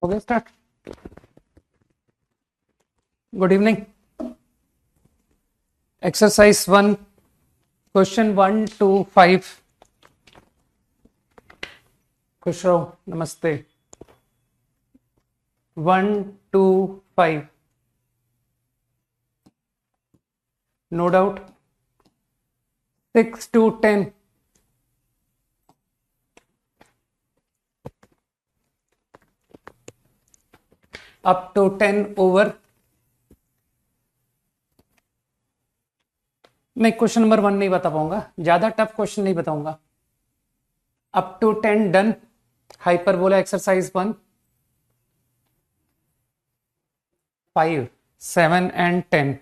हो गया start. Good evening. Exercise 1 question 1 to 5। खुश रहो। नमस्ते। 1 to 5 no doubt. 6 to 10 up to 10 over. मैं क्वेश्चन नंबर 1 नहीं बता पाऊंगा, ज्यादा टफ क्वेश्चन नहीं बताऊंगा। Up to 10 done. Hyperbola exercise 1 5 7 and 10।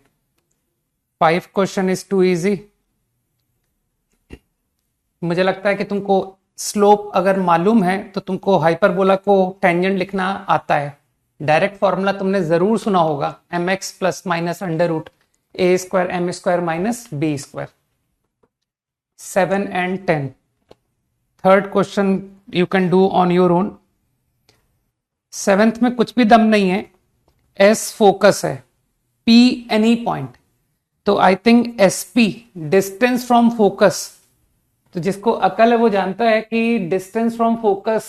5 question is too easy. मुझे लगता है कि तुमको स्लोप अगर मालूम है तो तुमको हाइपरबोला को टेंजेंट लिखना आता है। डायरेक्ट फॉर्मूला तुमने जरूर सुना होगा, M X plus minus under root A square M square minus B square. 7 and 10। Third question you can do on your own. 7th में कुछ भी दम नहीं है, एस फोकस है, पी एनी पॉइंट। तो I think S P distance from focus. तो जिसको अकल है वो जानता है कि distance from focus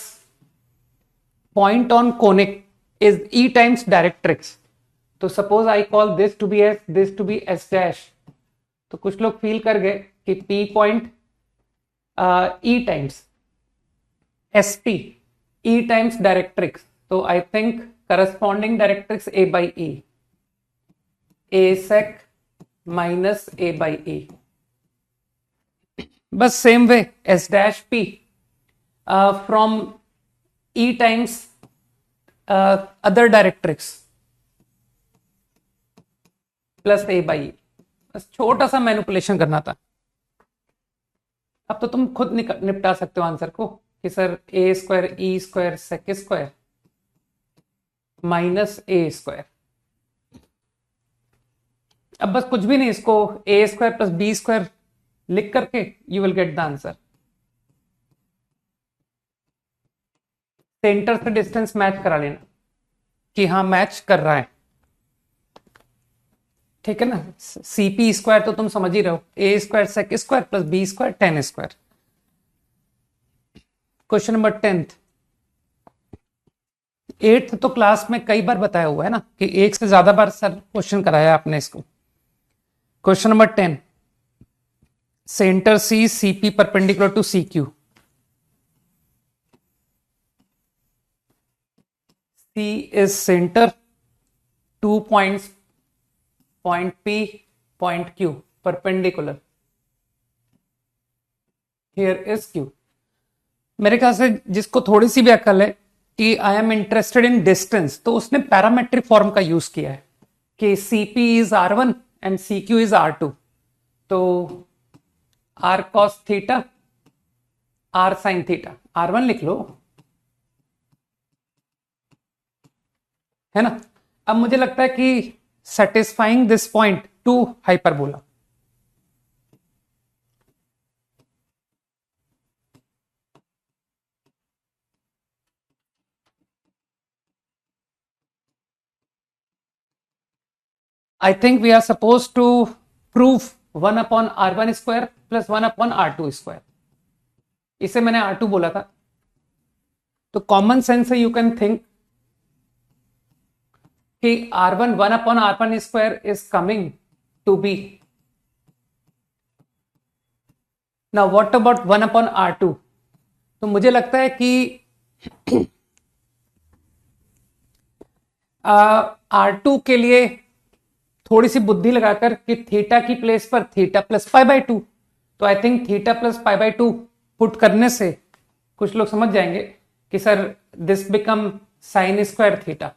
point on conic is e times directrix. तो suppose I call this to be S, this to be S dash. तो कुछ लोग फील कर गए कि P point E times S P, E times directrix. तो I think corresponding directrix A by E, A sec minus A by E. बस same way S dash P from E times other directrix plus A by. बस छोटा सा manipulation करना था। अब तो तुम खुद निपटा सकते हो आंसर को कि sir a square E square sec square minus A square. अब बस कुछ भी नहीं, इसको ए स्क्वायर प्लस बी स्क्वायर लिख करके you will get the answer. Centre से डिस्टेंस मैच करा लेना कि हाँ मैच कर रहा है, ठीक है ना। सीपी स्क्वायर तो तुम समझ ही रहो, A square sec square plus B square 10 square. Question number 10th। 8th तो क्लास में कई बार बताया हुआ है ना कि एक से ज्यादा बार सर क्वेश्चन कराया आपने इसको। Question number 10। Centre C CP perpendicular to C Q. C is centre, 2 points, point P point Q perpendicular, here is Q. मेरे ख्याल से जिसको थोड़ी सी भी अकल है कि I am interested in distance, तो उसने पैरामेट्रिक फॉर्म का यूज किया है कि CP is R1 and C Q is R2। तो R cos theta R sine theta, R1 लिख लो, है ना। अब मुझे लगता है कि satisfying this point two hyperbola. I think we are supposed to prove 1 upon R1 square plus 1 upon R2 square। इसे मैंने R2 बोला था। तो कॉमन सेंस से यू कैन थिंक कि R1 1 upon R1 square is coming to be। Now what about 1 upon R2? तो मुझे लगता है कि R2 के लिए थोड़ी सी बुद्धि लगाकर कि थीटा की प्लेस पर थीटा प्लस पाई बाई 2। तो I think theta plus pi by 2 put करने से कुछ लोग समझ जाएंगे कि sir this become sine square theta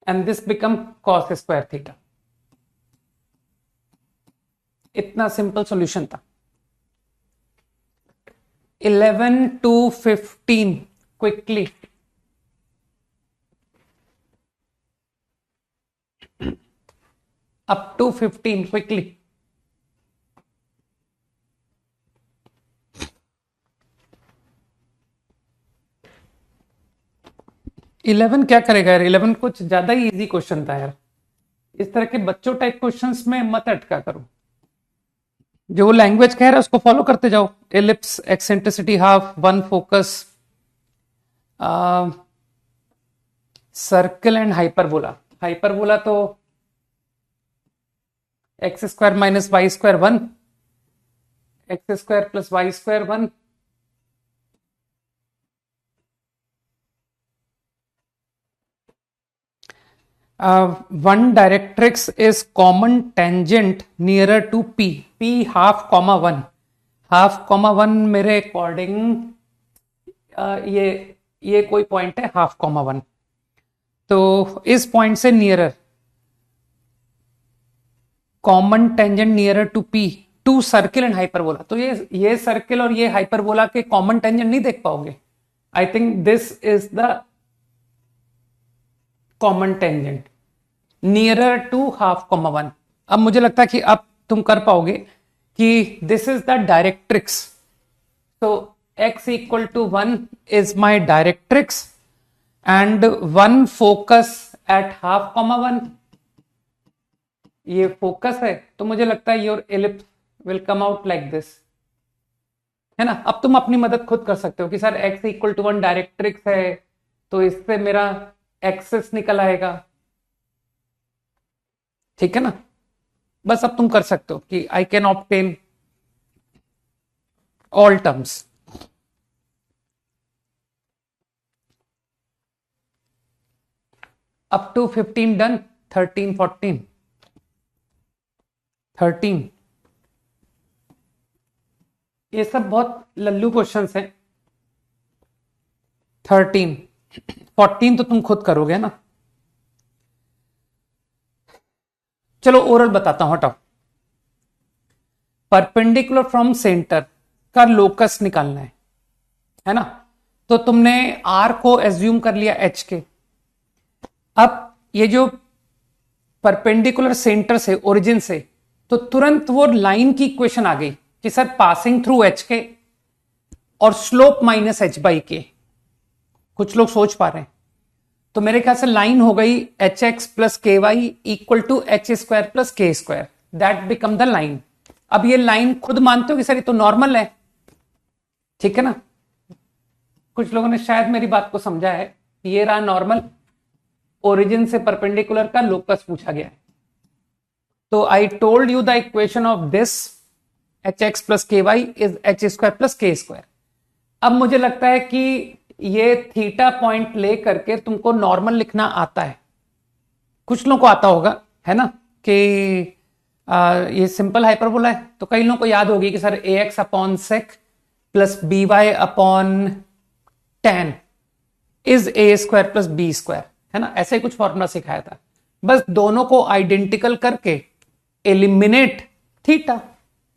and this become cos square theta. इतना सिंपल सॉल्यूशन था। 11 to 15 quickly. up to 15 quickly। 11 क्या करेगा यार, 11 कुछ ज्यादा ही इजी क्वेश्चन था यार। इस तरह के बच्चों टाइप क्वेश्चंस में मत अटका करो, जो वो लैंग्वेज कह रहा है उसको फॉलो करते जाओ। Ellipse, eccentricity half, one focus, circle and hyperbola. Hyperbola तो x square minus Y square 1, X square plus Y square 1, one directrix is common tangent nearer to P. P half comma 1. Half comma 1 मेरे according ये कोई point है half comma 1, तो इस point से nearer common tangent nearer to P to circle and hyperbola. तो ये circle और ये हाइपरबोला के कॉमन टेंजेंट नहीं देख पाओगे। I think this is the common tangent nearer to half comma 1। अब मुझे लगता है कि अब तुम कर पाओगे कि this is the directrix, so x equal to 1 is my directrix and one focus at half comma 1, ये फोकस है, तो मुझे लगता है your ellipse will come out like this, है ना। अब तुम अपनी मदद खुद कर सकते हो कि sir x equal to 1 directrix है तो इससे मेरा एक्सेस निकल आएगा, ठीक है ना। बस अब तुम कर सकते हो कि I can obtain all terms. Up to 15 done, 13 14 13, ये सब बहुत लल्लू क्वेश्चंस हैं। 13 14 तो तुम खुद करोगे ना। चलो ओरल बताता हूं, हटाओ। परपेंडिकुलर फ्रॉम सेंटर का लोकस निकालना है ना। तो तुमने आर को एज्यूम कर लिया एच के। अब ये जो परपेंडिकुलर सेंटर से, ओरिजिन से, तो तुरंत वो लाइन की इक्वेशन आ गई कि सर पासिंग थ्रू एच के और स्लोप माइनस एच बाई के। कुछ लोग सोच पा रहे हैं, तो मेरे ख्याल से लाइन हो गई H X plus K Y equal to H square plus K square, that become the line. अब ये लाइन खुद मानते हो कि सर ये तो नॉर्मल है, ठीक है ना। कुछ लोगों ने शायद मेरी बात को समझा है। ये रहा नॉर्मल, ओरिजिन से परपेंडिकुलर का लोकस पूछा गया है। तो I told you the equation of this H X plus K Y is H square plus K square. अब मुझे लगता है कि ये थीटा पॉइंट ले करके तुमको नॉर्मल लिखना आता है। कुछ लोगों को आता होगा, है ना, कि ये सिंपल हाइपरबोला है, तो कई लोगों को याद होगी कि sir A X upon sec plus B Y upon tan is A square plus B square, है ना। ऐसे ही कुछ फॉर्मूला सिखाया था। बस दोनों को आइडेंटिकल करके एलिमिनेट थीटा,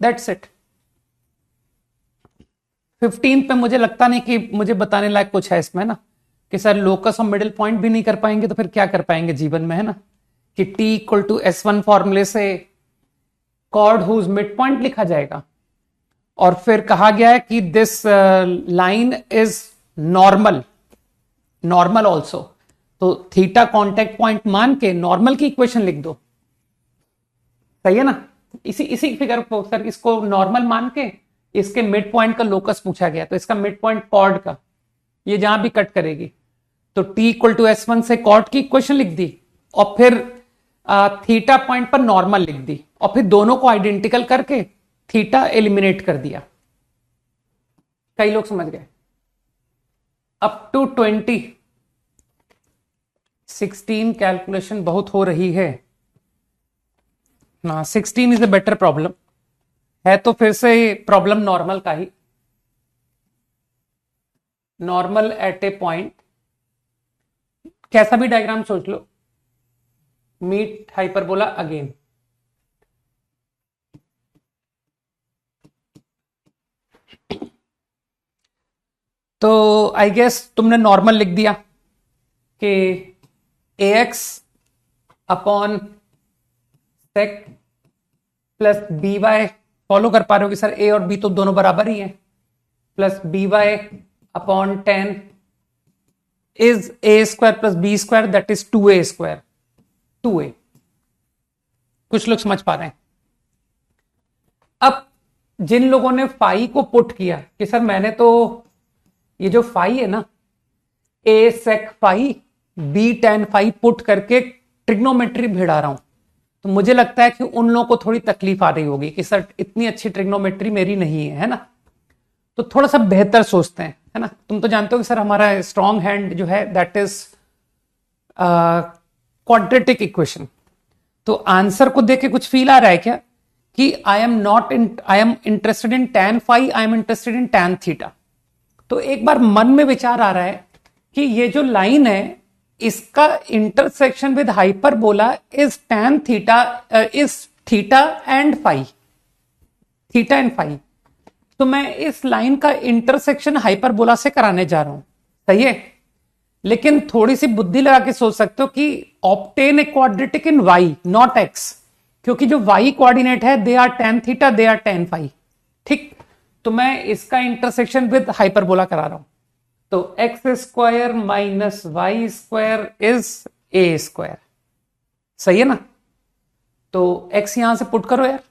दैट्स इट। 15 पे मुझे लगता नहीं कि मुझे बताने लायक कुछ है इसमें ना, कि सर लोकस और मिडिल पॉइंट भी नहीं कर पाएंगे तो फिर क्या कर पाएंगे जीवन में, है ना। कि t इक्वल टू S1 फॉर्मूले से कॉर्ड हुज मिड पॉइंट लिखा जाएगा, और फिर कहा गया है कि this line is normal, normal also. तो थीटा कॉन्टेक्ट पॉइंट मान के नॉर्मल की इक्वेशन लिख दो, सही है ना। इसी फिगर को सर इसको नॉर्मल मान के इसके मिड पॉइंट का लोकस पूछा गया, तो इसका मिड पॉइंट कॉर्ड का, ये जहां भी कट करेगी, तो t इक्वल टू S1 से कॉर्ड की इक्वेशन लिख दी, और फिर थीटा पॉइंट पर नॉर्मल लिख दी, और फिर दोनों को आइडेंटिकल करके थीटा एलिमिनेट कर दिया। कई लोग समझ गए। अप टू 20 16 कैलकुलेशन बहुत हो रही है ना। 16 इज अ बेटर प्रॉब्लम है, तो फिर से प्रॉब्लम नॉर्मल का ही, नॉर्मल एट ए पॉइंट, कैसा भी डायग्राम सोच लो, मीट हाइपरबोला अगेन। तो आई गेस तुमने नॉर्मल लिख दिया कि A X upon sec plus B Y, follow कर पा रहे हो कि सर ए और बी तो दोनों बराबर ही हैं, plus B Y upon 10 is A square plus B square that is 2a square, 2a। कुछ लोग समझ पा रहे हैं? अब जिन लोगों ने फाई को पुट किया कि सर मैंने तो ये जो फाई है ना, A sec phi B tan phi put करके ट्रिग्नोमेट्री भिड़ा रहा हूं, तो मुझे लगता है कि उन लोगों को थोड़ी तकलीफ आ रही होगी कि सर इतनी अच्छी ट्रिग्नोमेट्री मेरी नहीं है ना, तो थोड़ा सा बेहतर सोचते हैं, है ना। तुम तो जानते हो कि सर हमारा स्ट्रॉन्ग हैंड जो है दैट इज क्वाड्रेटिक इक्वेशन। तो आंसर को देख के कुछ फील आ रहा है क्या कि I am interested in tan phi, I am interested in tan theta. तो एक बार मन में विचार आ रहा है कि ये जो लाइन है इसका intersection with hyperbola is tan theta, is theta and phi, theta and phi. तो मैं इस लाइन का इंटरसेक्शन हाइपरबोला से कराने जा रहा हूं, सही है। लेकिन थोड़ी सी बुद्धि लगा के सोच सकते हो कि obtain a quadratic in Y not X, क्योंकि जो वाई कोऑर्डिनेट है they are tan theta, they are tan phi, ठीक। तो मैं इसका इंटरसेक्शन विद हाइपरबोला करा रहा हूं, तो x square minus Y square is A square, सही है ना। तो एक्स यहां से पुट करो यार,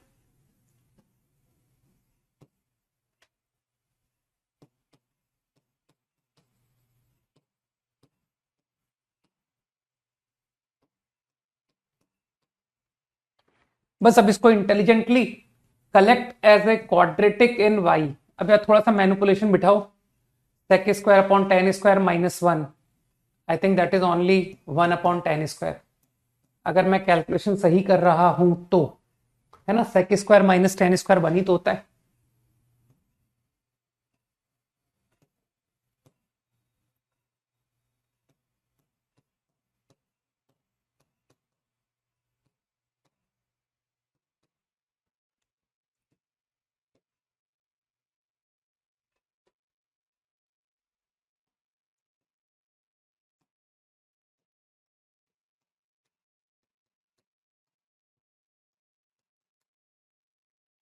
बस अब इसको intelligently collect as a quadratic in Y. अब यार थोड़ा सा मैनिपुलेशन बिठाओ, sec square upon tan square minus one, I think that is only 1 upon tan square, अगर मैं कैलकुलेशन सही कर रहा हूं तो, है ना। Sec square minus tan square बनी तो होता है।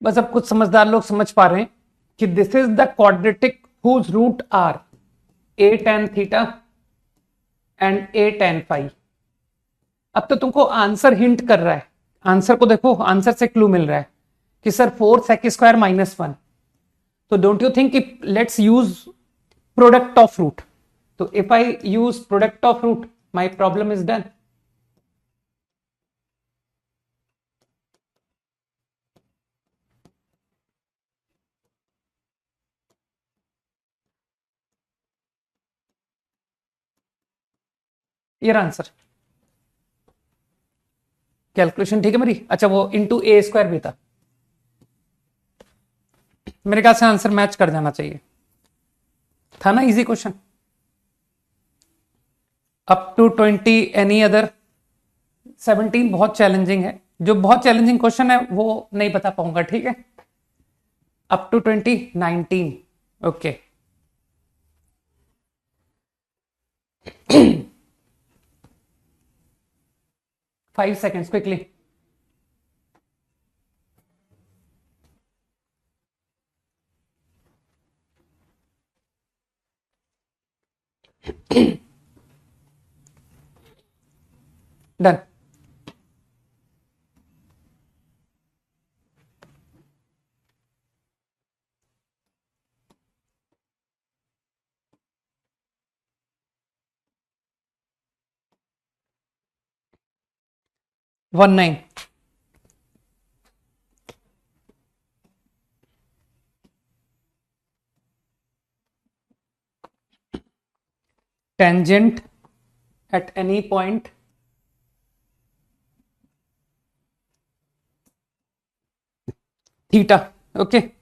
बस अब कुछ समझदार लोग समझ पा रहे हैं कि this is the quadratic whose root are a tan theta and a tan phi. अब तो तुमको आंसर हिंट कर रहा है, आंसर को देखो, आंसर से क्लू मिल रहा है कि sir 4 sec square minus one. तो डोंट यू थिंक कि let's use product of root. तो if I use product of root my problem is done. ये आंसर, कैलकुलेशन ठीक है मेरी। अच्छा वो इंटू ए स्क्वायर भी था, मेरे ख्याल से आंसर मैच कर जाना चाहिए था ना। Easy question. Up to 20 any other? 17 बहुत चैलेंजिंग है, जो बहुत चैलेंजिंग क्वेश्चन है वो नहीं बता पाऊंगा, ठीक है। Up to 20 19, okay. 5 seconds quickly. Done. One nine. Tangent at any point theta, okay,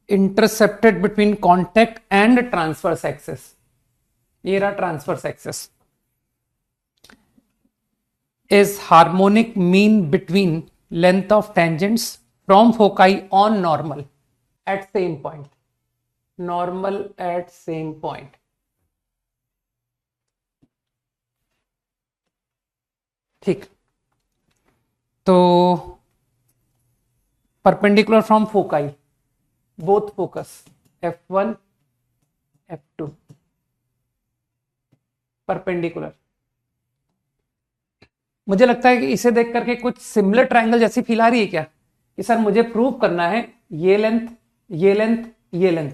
intercepted between contact and transverse axis. ये रहा transverse axis is harmonic mean between length of tangents from foci on normal at same point. Normal at same point. ठीक, तो perpendicular from foci, both focus F1 F2, perpendicular. मुझे लगता है कि इसे देख करके कुछ सिमिलर ट्रायंगल जैसी फील आ रही है क्या कि सर मुझे प्रूव करना है ये लेंथ, ये लेंथ, ये लेंथ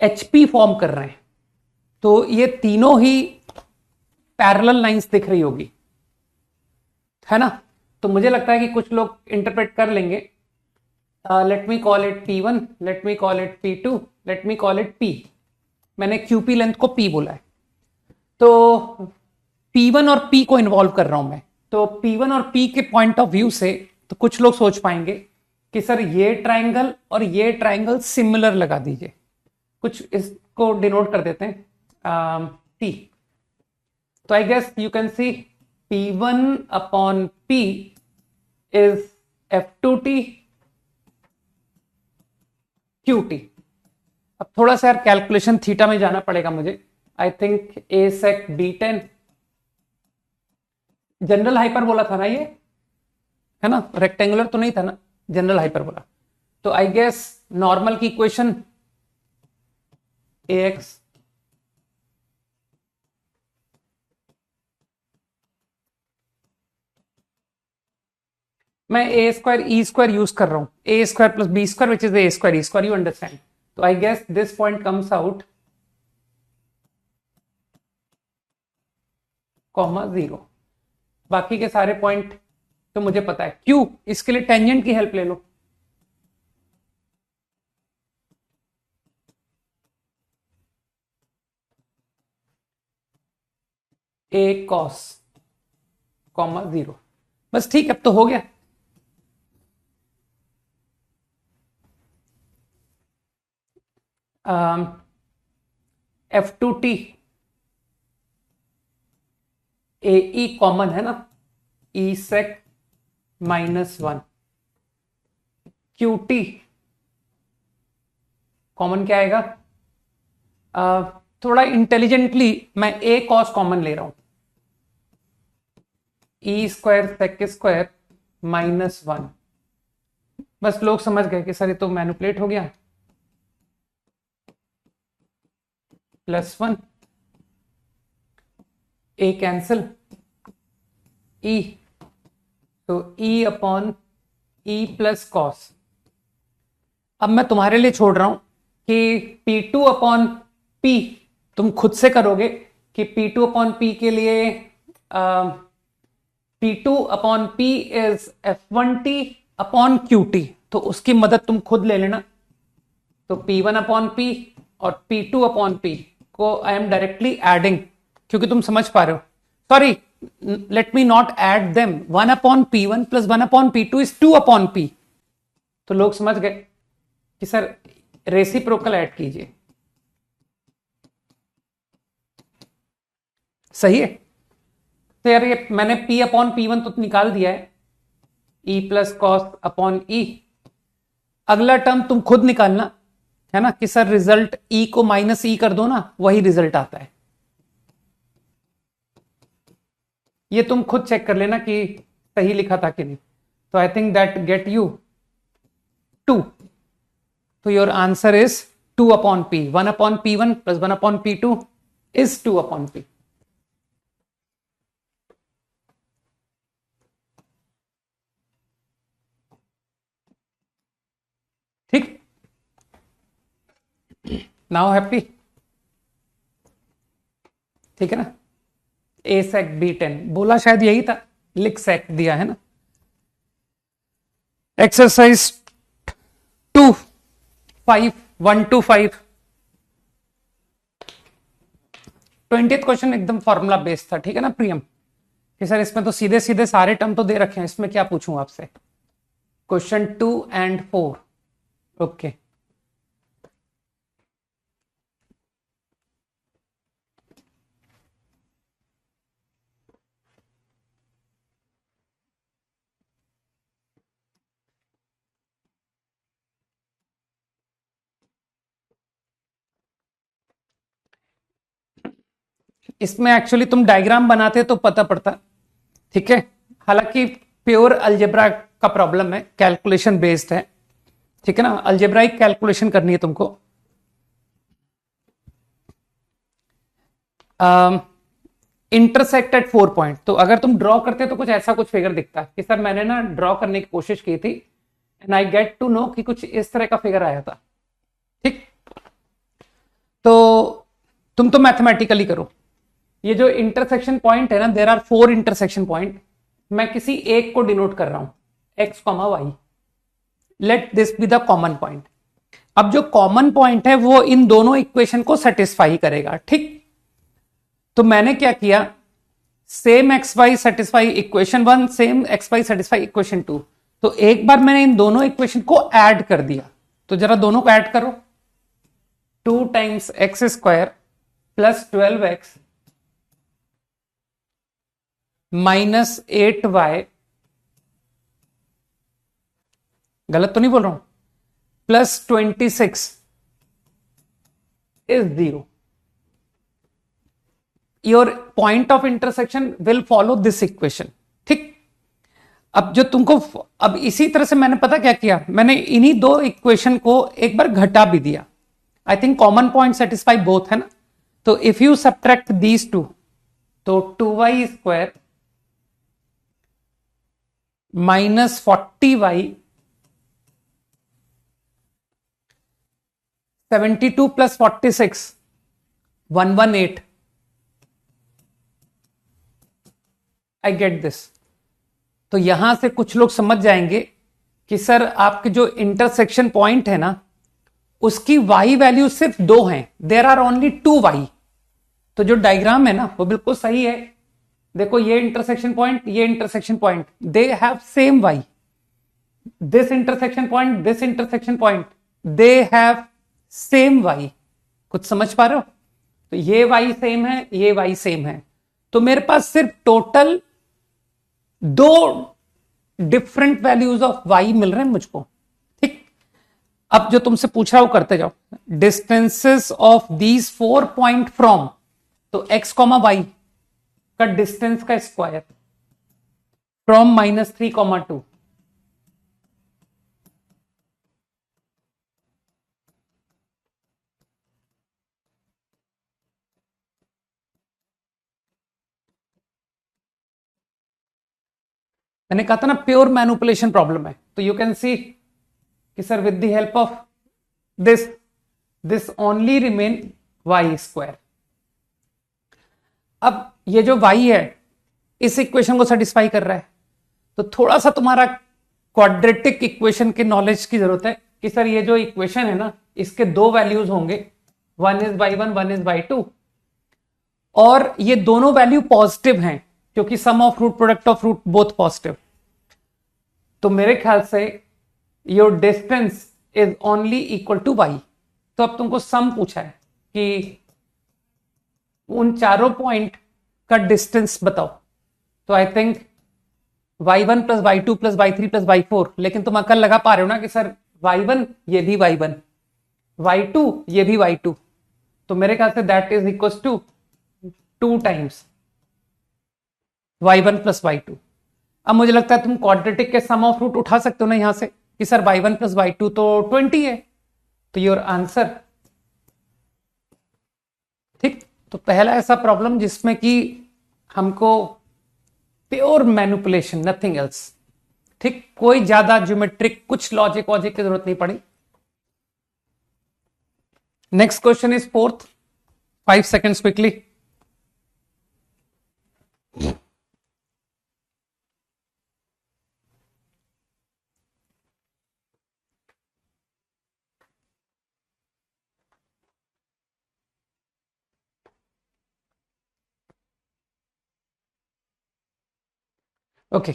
एचपी फॉर्म कर रहे हैं, तो ये तीनों ही पैरेलल लाइंस दिख रही होगी, है ना। तो मुझे लगता है कि कुछ लोग इंटरप्रेट कर लेंगे, let me call it P1, let me call it P2, let me call it P। मैंने QP लेंथ को P बोला है, तो P1 और P को इन्वॉल्व कर रहा हूं मैं। तो P1 और P के पॉइंट ऑफ व्यू से तो कुछ लोग सोच पाएंगे कि सर ये ट्राइंगल और ये ट्राइंगल सिमिलर लगा दीजिए, कुछ इसको डिनोट कर देते हैं T। तो I guess you can see P1 upon P is F2T QT। अब थोड़ा सा यार कैलकुलेशन थीटा में जाना पड़ेगा मुझे। I think A sec B10 general hyperbola था ना ये, है ना, रेक्टेंगुलर तो नहीं था ना, जनरल हाइपरबोला। तो आई गेस नॉर्मल की इक्वेशन AX मैं A square E square use कर रहा हूं, A square plus B square which is A square E square, you understand. तो I guess this point comes out comma 0। बाकी के सारे पॉइंट तो मुझे पता है। क्यों? इसके लिए टेंजेंट की हेल्प ले लो। A cos कॉमा 0, बस ठीक, अब तो हो गया। F2T AE कॉमन है ना, E sec -1 QT कॉमन क्या आएगा? थोड़ा इंटेलिजेंटली मैं A cos कॉमन ले रहा हूं, E स्क्वायर सेक स्क्वायर -1। बस लोग समझ गए कि सर ये तो मैनिपुलेट हो गया, +1 A कैंसिल E, तो E upon E plus cos. अब मैं तुम्हारे लिए छोड़ रहा हूं कि P2 अपॉन P तुम खुद से करोगे कि P2 अपॉन P के लिए P2 upon P is F1T upon QT, तो उसकी मदद तुम खुद ले लेना। तो P1 अपॉन P और P2 अपॉन P को आई एम डायरेक्टली एडिंग, क्योंकि तुम समझ पा रहे हो। Sorry, let me not add them, 1 upon P1 plus 1 upon P2 is 2 upon P। तो लोग समझ गए कि सर रेसिप्रोकल ऐड कीजिए, सही है। तो यार ये मैंने P अपॉन P1 तो निकाल दिया है, E plus cos upon E। अगला टर्म तुम खुद निकालना, है ना, कि सर रिजल्ट E को माइनस E कर दो ना, वही रिजल्ट आता है। ये तुम खुद चेक कर लेना कि सही लिखा था कि नहीं। तो I think that get you 2। तो your answer is 2 upon P। 1 upon P1 plus 1 upon P2 is 2 upon P। ठीक, नाउ हैप्पी, ठीक है ना। A sec B10 बोला शायद यही था, लिख सेक दिया है ना। एक्सरसाइज 1 to 5 20th क्वेश्चन एकदम फॉर्मूला बेस्ड था, ठीक है ना प्रियम, कि सर इसमें तो सीधे सीधे सारे टर्म तो दे रखे हैं, इसमें क्या पूछूं आपसे। Question 2 and 4, okay. इसमें एक्चुअली तुम डायग्राम बनाते तो पता पड़ता, ठीक है। हालांकि प्योर अलजेब्रा का प्रॉब्लम है, कैलकुलेशन बेस्ड है, ठीक है ना। अलजेब्राइक कैलकुलेशन करनी है तुमको। Intersect at 4 point. तो अगर तुम ड्रॉ करते तो कुछ ऐसा कुछ फिगर दिखता कि सर मैंने ना ड्रॉ करने की कोशिश की थी and I get to know कि कुछ इस तरह का फिगर आया था। ठीक, तो तुम तो मैथमेटिकली करो। ये जो इंटरसेक्शन पॉइंट है ना, देयर आर 4 इंटरसेक्शन पॉइंट। मैं किसी एक को डिनोट कर रहा हूं, x comma y. Let this be the common point. अब जो कॉमन पॉइंट है वो इन दोनों इक्वेशन को सेटिस्फाई करेगा। ठीक, तो मैंने क्या किया, same x y satisfy equation 1, same x y satisfy equation 2। तो एक बार मैंने इन दोनों इक्वेशन को ऐड कर दिया। तो जरा दोनों को ऐड करो, 2 times x square plus 12x minus 8y, गलत तो नहीं बोल रहा हूं, plus 26 is 0। Your point of intersection will follow this equation. ठीक, अब जो तुमको, अब इसी तरह से मैंने पता क्या किया, मैंने इन्हीं दो इक्वेशन को एक बार घटा भी दिया। I think common point satisfy both है ना। तो if you subtract these two, तो 2y square minus 40y 72 plus 46 118, I get this. तो यहां से कुछ लोग समझ जाएंगे कि सर आपके जो इंटरसेक्शन पॉइंट है ना, उसकी y वैल्यू सिर्फ 2 हैं, देर आर ओनली 2y। तो जो डायग्राम है ना वो बिल्कुल सही है। देखो ये इंटरसेक्शन पॉइंट, ये intersection point, they have same y। This intersection point, this intersection point, they have same y। कुछ समझ पा रहे हो? तो ये y सेम है, ये y सेम है। तो मेरे पास सिर्फ total 2 different values of y मिल रहे हैं मुझको। ठीक, अब जो तुमसे पूछ रहा हो करते जाओ। Distances of these 4 point from, तो x कॉमा वाई का डिस्टेंस का स्क्वायर फ्रॉम -3, 2। मैंने कहा था ना प्योर मैनिपुलेशन प्रॉब्लम है। तो यू कैन सी कि sir with the help of this, this only remain y square. अब ये जो y है इस इक्वेशन को सेटिस्फाई कर रहा है। तो थोड़ा सा तुम्हारा क्वाड्रेटिक इक्वेशन के नॉलेज की जरूरत है कि सर ये जो इक्वेशन है ना, इसके 2 वैल्यूज होंगे, 1 इज बाई 1, 1 इज बाई 2, और ये दोनों वैल्यू पॉजिटिव हैं क्योंकि sum of root product of root both positive. तो मेरे ख्याल से your distance is only equal to y। तो अब तुमको सम पूछा है कि उन चारों पॉइंट का डिस्टेंस बताओ। तो I think y1 plus y2 plus y3 plus y4, लेकिन तुम अकल लगा पा रहे हो ना कि सर y1 ये भी y1, y2 ये भी y2। तो मेरे ख्याल से that is equal to 2 times y1 plus y2। अब मुझे लगता है तुम क्वाड्रेटिक के सम ऑफ रूट उठा सकते हो ना यहां से कि सर y1 प्लस y2 तो 20 है। तो योर आंसर, ठीक। तो पहला ऐसा प्रॉब्लम जिसमें कि हमको प्योर मैनिपुलेशन, नथिंग एल्स। ठीक, कोई ज्यादा ज्योमेट्रिक कुछ लॉजिक वॉजिक की जरूरत नहीं पड़ी। Next question is fourth, 5 seconds quickly. Okay,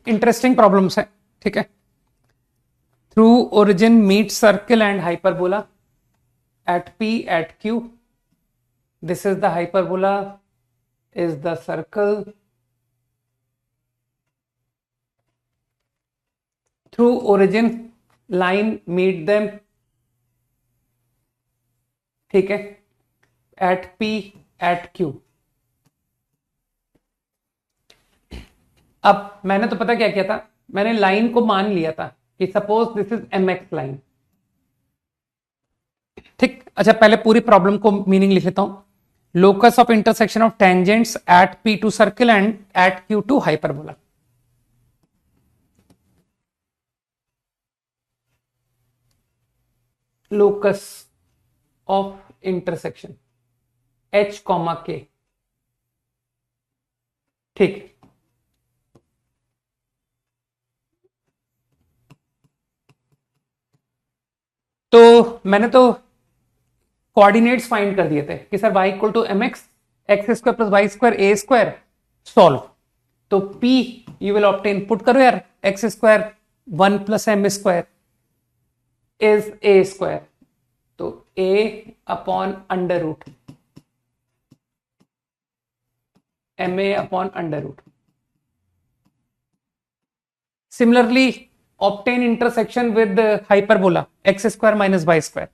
interesting problems है। ठीक है, through origin meet circle and hyperbola at P at Q, this is the hyperbola, is the circle, through origin line meet them, ठीक है, at P at Q। अब मैंने तो पता क्या किया था, मैंने लाइन को मान लिया था कि suppose this is mx line, ठीक। अच्छा पहले पूरी प्रॉब्लम को मीनिंग लिख लेता हूं। Locus of intersection of tangents at p to circle and at q to hyperbola. Locus of intersection h, k, ठीक। तो मैंने तो कोऑर्डिनेट्स फाइंड कर दिए थे कि sir y equal to mx, x square plus Y square a square, solve. तो p you will obtain, put करो यार, x square 1 plus m square is A square, तो a upon under root ma upon under root. Similarly obtain intersection with hyperbola x square minus Y square.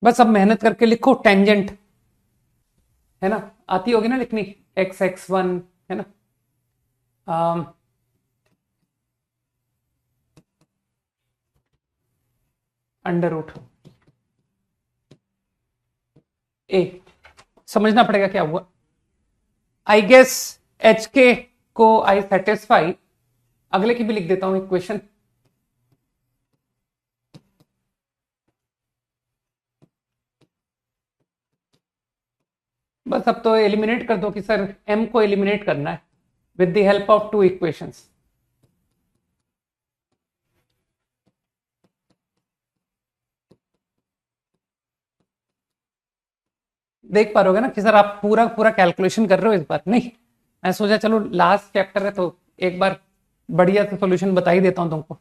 बस अब मेहनत करके लिखो tangent, है ना, आती होगी ना लिखनी, एक्स एक्स वन, है ना, अंडर रूट ए। समझना पड़ेगा क्या हुआ। आई गेस एच के को आई सेटिस्फाई। अगले की भी लिख देता हूं इक्वेशन। बस अब तो एलिमिनेट कर दो कि सर m को एलिमिनेट करना है with the help of two equations. देख पा रहे ना कि सर आप पूरा पूरा कैलकुलेशन कर रहे हो इस बार। नहीं, मैं सोचा चलो लास्ट चैप्टर है तो एक बार बढ़िया से सॉल्यूशन बता ही देता हूं तुमको।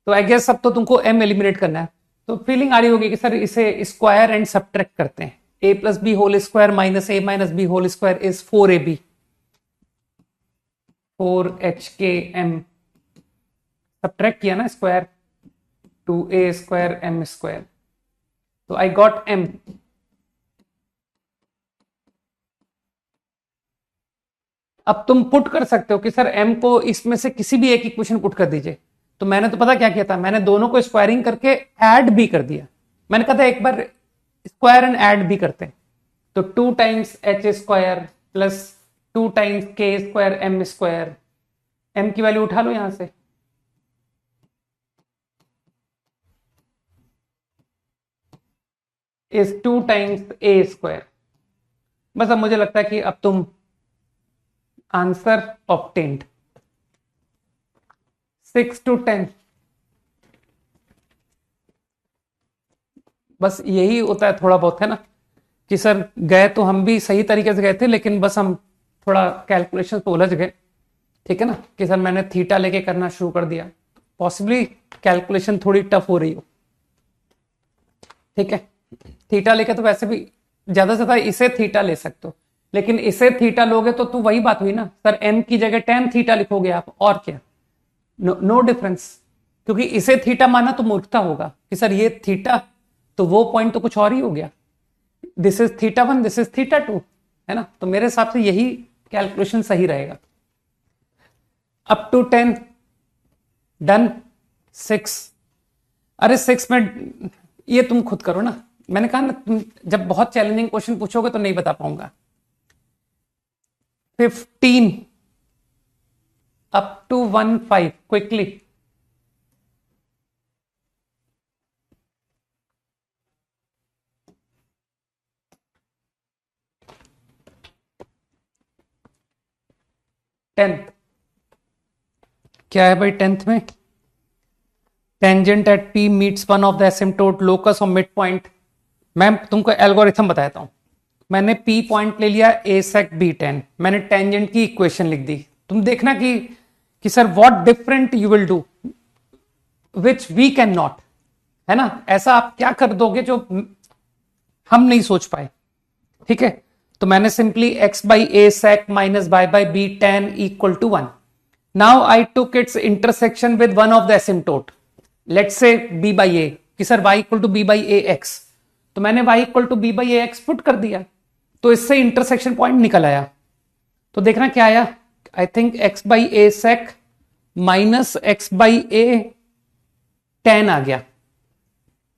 तो आई गेस अब तो तुमको m एलिमिनेट करना है, तो फीलिंग आ रही होगी कि सर इसे स्क्वायर एंड सब्ट्रैक्ट करते हैं। a plus b whole square minus a minus b whole square is 4ab, 4hkm। Subtract किया ना square, 2a square m square, तो आई गॉट m। अब तुम पुट कर सकते हो कि सर m को इसमें से किसी भी एक इक्वेशन पुट कर दीजिए। तो मैंने तो पता क्या किया था, मैंने दोनों को स्क्वायरिंग करके ऐड भी कर दिया। मैंने कहा था एक बार स्क्वायर एंड ऐड भी करते हैं, तो 2 times H square plus 2 times के स्क्वायर एम स्क्वायर। एम की वैल्यू उठा लो यहां से, इज 2 टाइम्स ए स्क्वायर। बस अब मुझे लगता है कि अब तुम आंसर ऑब्टेन्ड 6 to 10। बस यही होता है थोड़ा बहुत, है ना, कि सर गए तो हम भी सही तरीके से गए थे, लेकिन बस हम थोड़ा कैलकुलेशन पे उलझ गए। ठीक है ना, कि सर मैंने थीटा लेके करना शुरू कर दिया, पॉसिबली कैलकुलेशन थोड़ी टफ हो रही हो। ठीक है, थीटा लेके तो वैसे भी ज्यादा से ज्यादा इसे थीटा ले सकते हो, लेकिन इसे थीटा लोगे तो वही बात हुई ना सर, m की जगह tan थीटा लिखोगे आप, और क्या, नो डिफरेंस। क्योंकि इसे थीटा माना तो मूर्खता होगा कि सर ये थीटा, तो वो पॉइंट तो कुछ और ही हो गया। This is theta 1, this is theta 2, है ना। तो मेरे हिसाब से यही कैलकुलेशन सही रहेगा। Up to 10 done. 6, अरे 6 में ये तुम खुद करो ना, मैंने कहा ना तुम जब बहुत चैलेंजिंग क्वेश्चन पूछोगे तो नहीं बता पाऊंगा। 15 अप टू 15 क्विकली। टेंथ क्या है भाई, टेंथ में tangent at P meets one of the asymptote locus of mid point. मैं तुमको एल्गोरिथम बताता हूं। मैंने पी पॉइंट ले लिया, ए सेक बी 10, मैंने टेंजेंट की इक्वेशन लिख दी। तुम देखना कि sir what different you will do which we can not, है ना। ऐसा आप क्या कर दोगे जो हम नहीं सोच पाए। ठीक है, तो मैंने simply x by A sec minus y by B 10 equal to 1। Now I took its intersection with one of the asymptote, let's say b by A, कि sir y equal to b by A X. तो मैंने y equal to B by A X put कर दिया, तो इससे intersection point निकल आया। तो देखना क्या आया, I think x by A sec minus X by A tan आ गया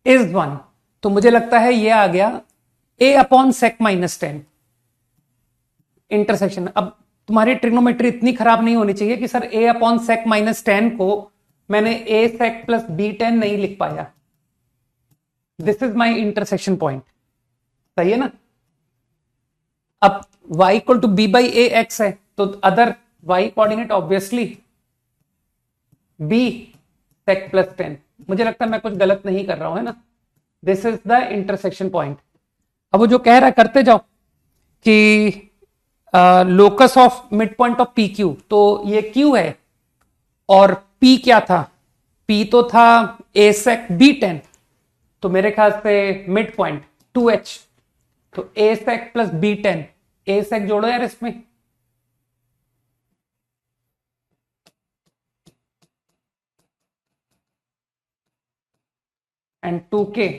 इज 1। तो मुझे लगता है ये आ गया a upon sec minus 10 intersection. अब तुम्हारी ट्रिग्नोमेट्री इतनी खराब नहीं होनी चाहिए कि sir a upon sec minus 10 को मैंने a सेक प्लस बी 10 नहीं लिख पाया। This is my intersection point, सही है ना। अब y equal to B by A x है, तो other y coordinate obviously b sec plus 10। मुझे लगता है मैं कुछ गलत नहीं कर रहा हूं, है ना। This is the intersection point. अब वो जो कह रहा है करते जाओ कि locus of mid point of P Q, तो ये q है और p क्या था, p तो था a सेक बी 10, तो मेरे ख्याल से मिड पॉइंट 2h, तो a sec plus b 10, a sec जोड़ो यार इसमें, एंड 2k,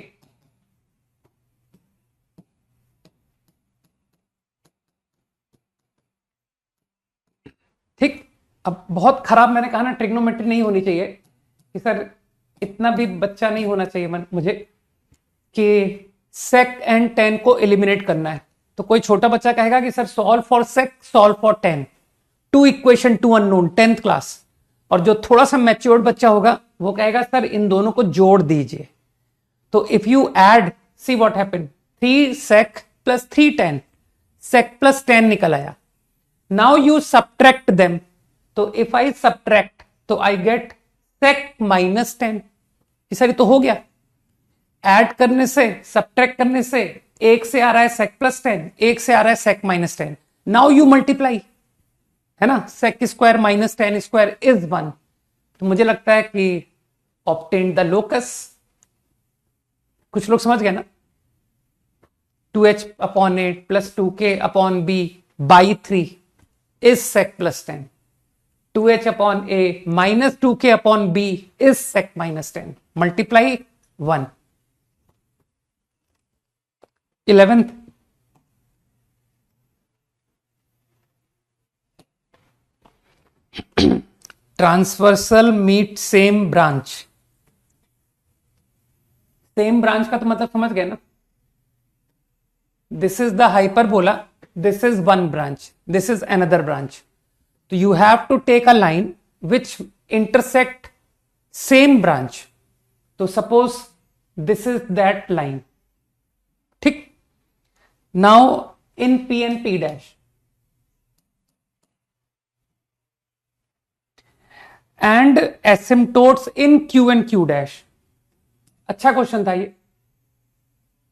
ठीक। अब बहुत खराब मैंने कहा ना ट्रिग्नोमेट्री नहीं होनी चाहिए कि सर इतना भी बच्चा नहीं होना चाहिए मुझे कि सेक एंड 10 को एलिमिनेट करना है। तो कोई छोटा बच्चा कहेगा कि sir solve for sec, solve for 10, two equation two unknown, 10th class. और जो थोड़ा सा मैच्योर्ड बच्चा होगा वो कहेगा सर इन दोनों को जोड़ दीजिए। तो if you add, see what happened, 3 sec plus 3 10, sec plus 10 निकल आया। नाउ यू सब्ट्रैक्ट देम, तो इफ आई सब्ट्रैक्ट तो I get sec minus 10। Sir तो हो गया, ऐड करने से सब्ट्रैक्ट करने से एक से आ रहा है सेक प्लस 10, एक से आ रहा है sec minus 10। Now you multiply, है ना, sec square minus 10 square is 1। तो मुझे लगता है कि ऑब्टेन द लोकस। कुछ लोग समझ गए ना, 2h upon 8 plus 2k upon b by 3 is sec plus 10, 2h upon a minus 2k upon b is sec minus 10, multiply 1। 11th, transversal meet same branch. Same branch का तो मतलब समझ गए ना, this is the hyperbola, this is one branch, this is another branch. तो you have to take a line which intersect same branch. तो suppose this is that line, ठीक। Now in P and P dash and asymptotes in Q and Q dash. अच्छा question था ये,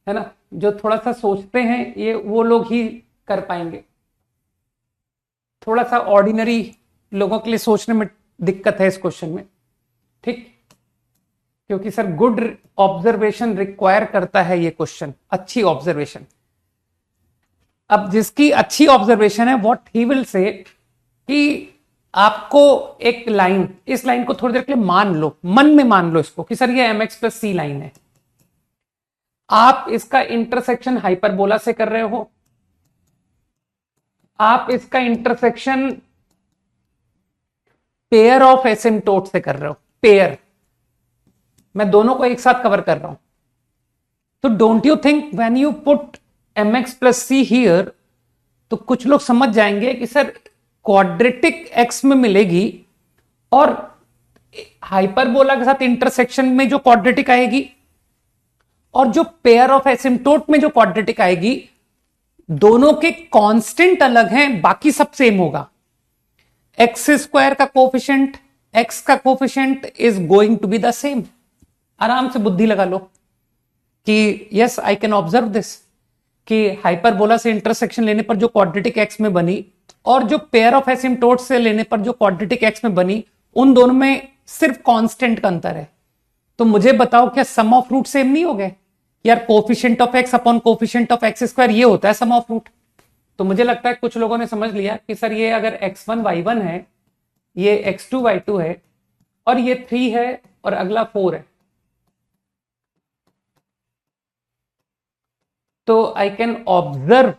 है ना। जो थोड़ा सा सोचते हैं ये वो लोग ही कर पाएंगे, थोड़ा सा ऑर्डिनरी लोगों के लिए सोचने में दिक्कत है इस क्वेश्चन में, ठीक। क्योंकि सर गुड ऑब्जर्वेशन रिक्वायर करता है ये क्वेश्चन, अच्छी ऑब्जर्वेशन। अब जिसकी अच्छी ऑब्जर्वेशन है व्हाट ही विल से कि आपको एक लाइन, इस लाइन को थोड़ी देर के लिए मान लो, मन में मान लो इसको कि सर ये mx प्लस सी लाइन है। आप इसका इंटरसेक्शन हाइपरबोला से कर रहे हो, आप इसका इंटरसेक्शन पेयर ऑफ एसिम्टोट से कर रहे हो, पेयर। मैं दोनों को एक साथ कवर कर रहा हूं। तो don't you think when you put mx plus see here, तो कुछ लोग समझ जाएंगे कि सर क्वाड्रेटिक एक्स में मिलेगी और हाइपरबोला के साथ इंटरसेक्शन में जो क्वाड्रेटिक आएगी और जो पेयर ऑफ एसिम्टोट में जो क्वाड्रेटिक आएगी, दोनों के कांस्टेंट अलग हैं, बाकी सब सेम होगा। एक्स स्क्वायर का कोफिशिएंट, एक्स का coefficient is going to be the same. आराम से बुद्धि लगा लो कि yes I can observe this, कि हाइपरबोला से इंटरसेक्शन लेने पर जो क्वाड्रेटिक एक्स में बनी और जो पेयर ऑफ एसिम्टोट से लेने पर जो क्वाड्रेटिक एक्स में बनी, उन दोनों में सिर्फ कांस्टेंट का अंतर है। तो मुझे बताओ क्या सम ऑफ रूट सेम नहीं हो गए यार? Coefficient of x upon coefficient of x square ये होता है सम ऑफ रूट। तो मुझे लगता है कुछ लोगों ने समझ लिया कि सर ये अगर x1 y1 है, ये x2 y2 है और ये 3 है और अगला 4 है, तो आई कैन ऑब्जर्व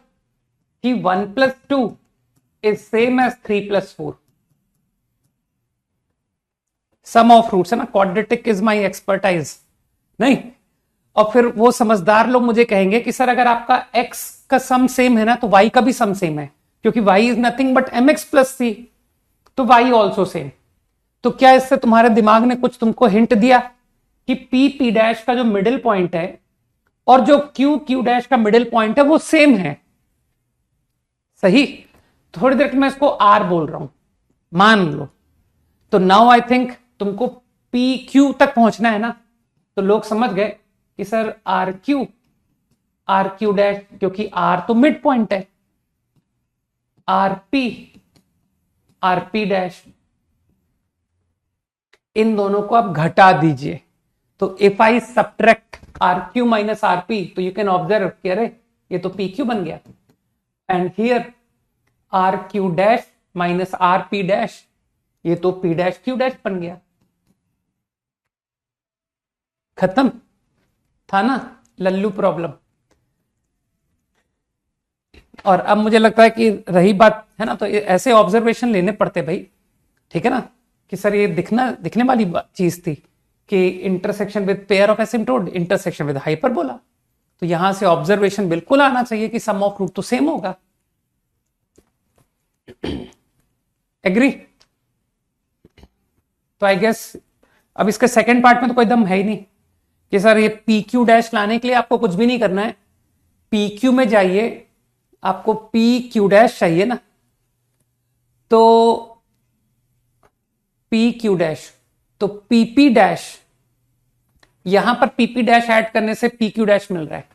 कि 1 + 2 is same as 3 + 4। Sum of roots है ना, क्वाड्रेटिक इज माई एक्सपर्टाइज। नहीं, और फिर वो समझदार लोग मुझे कहेंगे कि सर अगर आपका x का सम सेम है ना तो y का भी सम सेम है, क्योंकि y is nothing but mx + c, तो y ऑल्सो सेम। तो क्या इससे तुम्हारे दिमाग ने कुछ तुमको हिंट दिया कि p डैश का जो मिडिल पॉइंट है और जो q डैश का मिडिल पॉइंट है वो सेम है? सही। थोड़ी देर मैं इसको r बोल रहा हूं, मान लो। तो नाउ आई थिंक तुमको PQ तक पहुंचना है ना, तो लोग समझ गए कि सर RQ डैश, क्योंकि R तो मिड पॉइंट है, RP डैश, इन दोनों को आप घटा दीजिए। तो if I subtract RQ - RP, तो यू कैन ऑब्जर्व कि अरे ये तो PQ बन गया। And here RQ dash - RP dash, ये तो P डैश Q डैश बन गया। खत्म था ना लल्लू प्रॉब्लम। और अब मुझे लगता है कि रही बात है ना, तो ऐसे ऑब्जर्वेशन लेने पड़ते भाई, ठीक है ना, कि सर ये दिखने वाली चीज थी कि intersection with pair of asymptote, intersection with hyperbola, तो यहां से ऑब्जर्वेशन बिल्कुल आना चाहिए कि सम ऑफ रूट तो सेम होगा। एग्री? तो आई गेस अब इसके सेकंड पार्ट में तो कोई दम है ही नहीं कि सर ये PQ डैश लाने के लिए आपको कुछ भी नहीं करना है, PQ में जाइए, आपको PQ डैश चाहिए ना, तो PQ डैश, तो PP डैश, यहां पर PP डैश ऐड करने से PQ डैश मिल रहा है,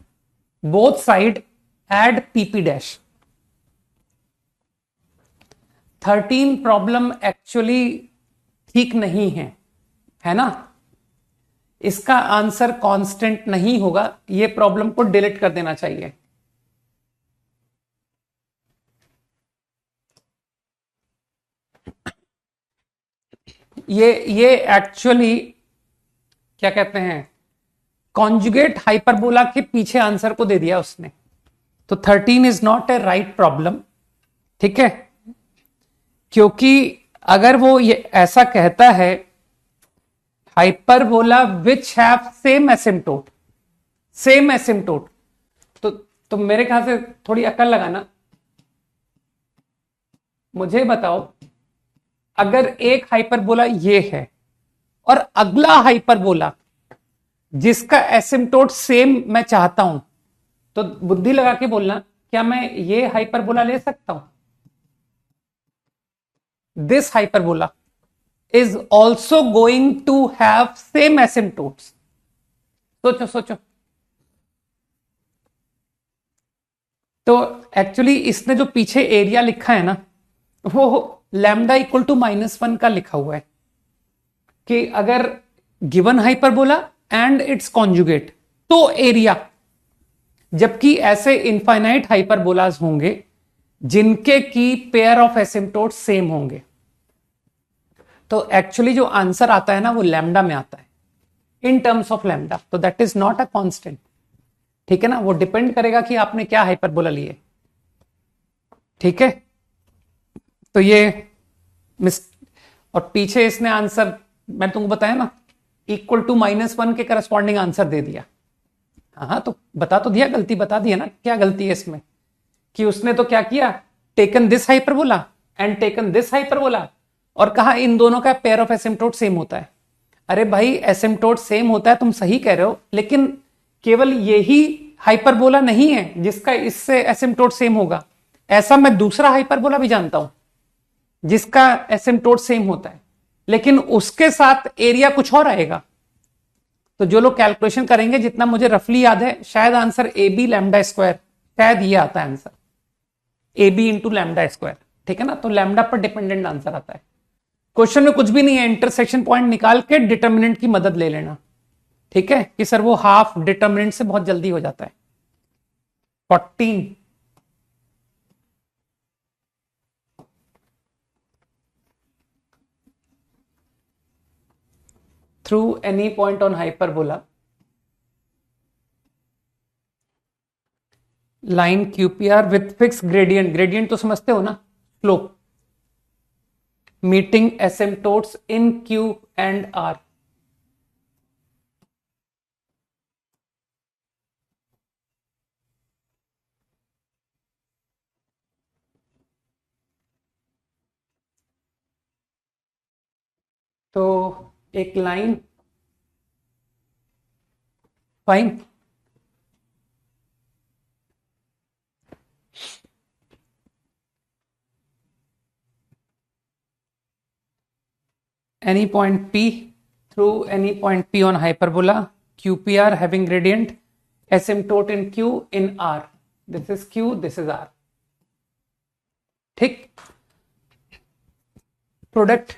both side add PP dash. 13 problem actually ठीक नहीं है ना, इसका आंसर कांस्टेंट नहीं होगा, ये प्रॉब्लम को डिलीट कर देना चाहिए। ये एक्चुअली क्या कहते हैं, कॉन्जुगेट हाइपरबोला के पीछे आंसर को दे दिया उसने। तो 13 is not a right problem, ठीक है, क्योंकि अगर वो ये ऐसा कहता है hyperbola which have same asymptote, तो मेरे ख्याल से थोड़ी अकल लगाना, मुझे बताओ अगर एक हाइपरबोला ये है और अगला हाइपरबोला जिसका एसिम्टोट सेम मैं चाहता हूं, तो बुद्धि लगा के बोलना, क्या मैं ये हाइपरबोला ले सकता हूं? This hyperbola is also going to have same asymptotes. सोचो। तो एक्चुअली इसने जो पीछे एरिया लिखा है ना, वो लैम्डा = -1 का लिखा हुआ है कि अगर given hyperbola and it's conjugate तो एरिया, जबकि ऐसे इनफाइनाइट हाइपरबोलाज होंगे जिनके की पेयर ऑफ एसिम्टोट सेम होंगे। तो एक्चुअली जो आंसर आता है ना वो लैम्डा में आता है, इन टर्म्स ऑफ लैम्डा, तो that is not a constant, ठीक है ना, वो डिपेंड करेगा कि आपने क्या हाइपरबोला लिए, ठीक है। तो ये और पीछे इसने आंसर मैं तुमको बताया ना =-1 के करस्पॉन्डिंग आंसर दे दिया। हाँ, तो बता तो दिया, गलती बता दी है ना, क्या गलती है इसमें कि उसने तो क्या किया, taken this hyperbola and taken this hyperbola और कहा इन दोनों का पेयर ऑफ एसिम्प्टोट सेम होता है। अरे भाई एसिम्प्टोट सेम होता है, तुम सही कह रहे हो, लेकिन केवल यही हाइपरबोला नहीं है जिसका इससे एसिम्प्टोट सेम होगा, ऐसा मैं दूसरा हाइपरबोला भी जानता हूं जिसका एसिम्प्टोट सेम होता है, लेकिन उसके साथ एरिया कुछ और आएगा। तो जो लोग कैलकुलेशन करेंगे, जितना मुझे रफली याद है, शायद आंसर AB लैम्डा स्क्वायर, शायद ये आता है आंसर AB × लैम्डा स्क्वायर, ठीक है ना, तो लैम्डा पर डिपेंडेंट आंसर आता है। क्वेश्चन में कुछ भी नहीं है, इंटरसेक्शन पॉइंट निकाल के डिटर्मिनेंट की मदद ले लेना, ठीक है, कि सर वो हाफ डिटर्मिनेंट से बहुत जल्दी हो जाता है। 14 through any point on hyperbola line QPR with fix gradient, gradient तो समझते हो ना, slope, meeting asymptotes in Q and R. तो एक line, fine, any point P through any point P on hyperbola, QPR having gradient, asymptote in Q in R. This is Q, this is R. ठीक, product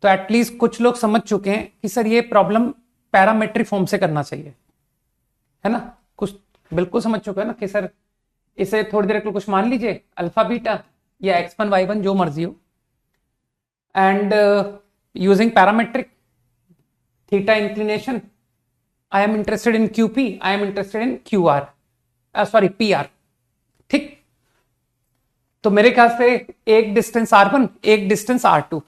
तो at least कुछ लोग समझ चुके हैं कि सर ये प्रॉब्लम पैरामेट्रिक फॉर्म से करना चाहिए, है ना, कुछ बिल्कुल समझ चुके हैं ना कि सर इसे थोड़ी देर के लिए कुछ मान लीजिए अल्फा बीटा या x1 y1 जो मर्जी हो, and using parametric theta inclination, I am interested in QP, I am interested in QR, sorry PR। ठीक, तो मेरे ख्याल से एक डिस्टेंस R1 एक डिस्टेंस R2,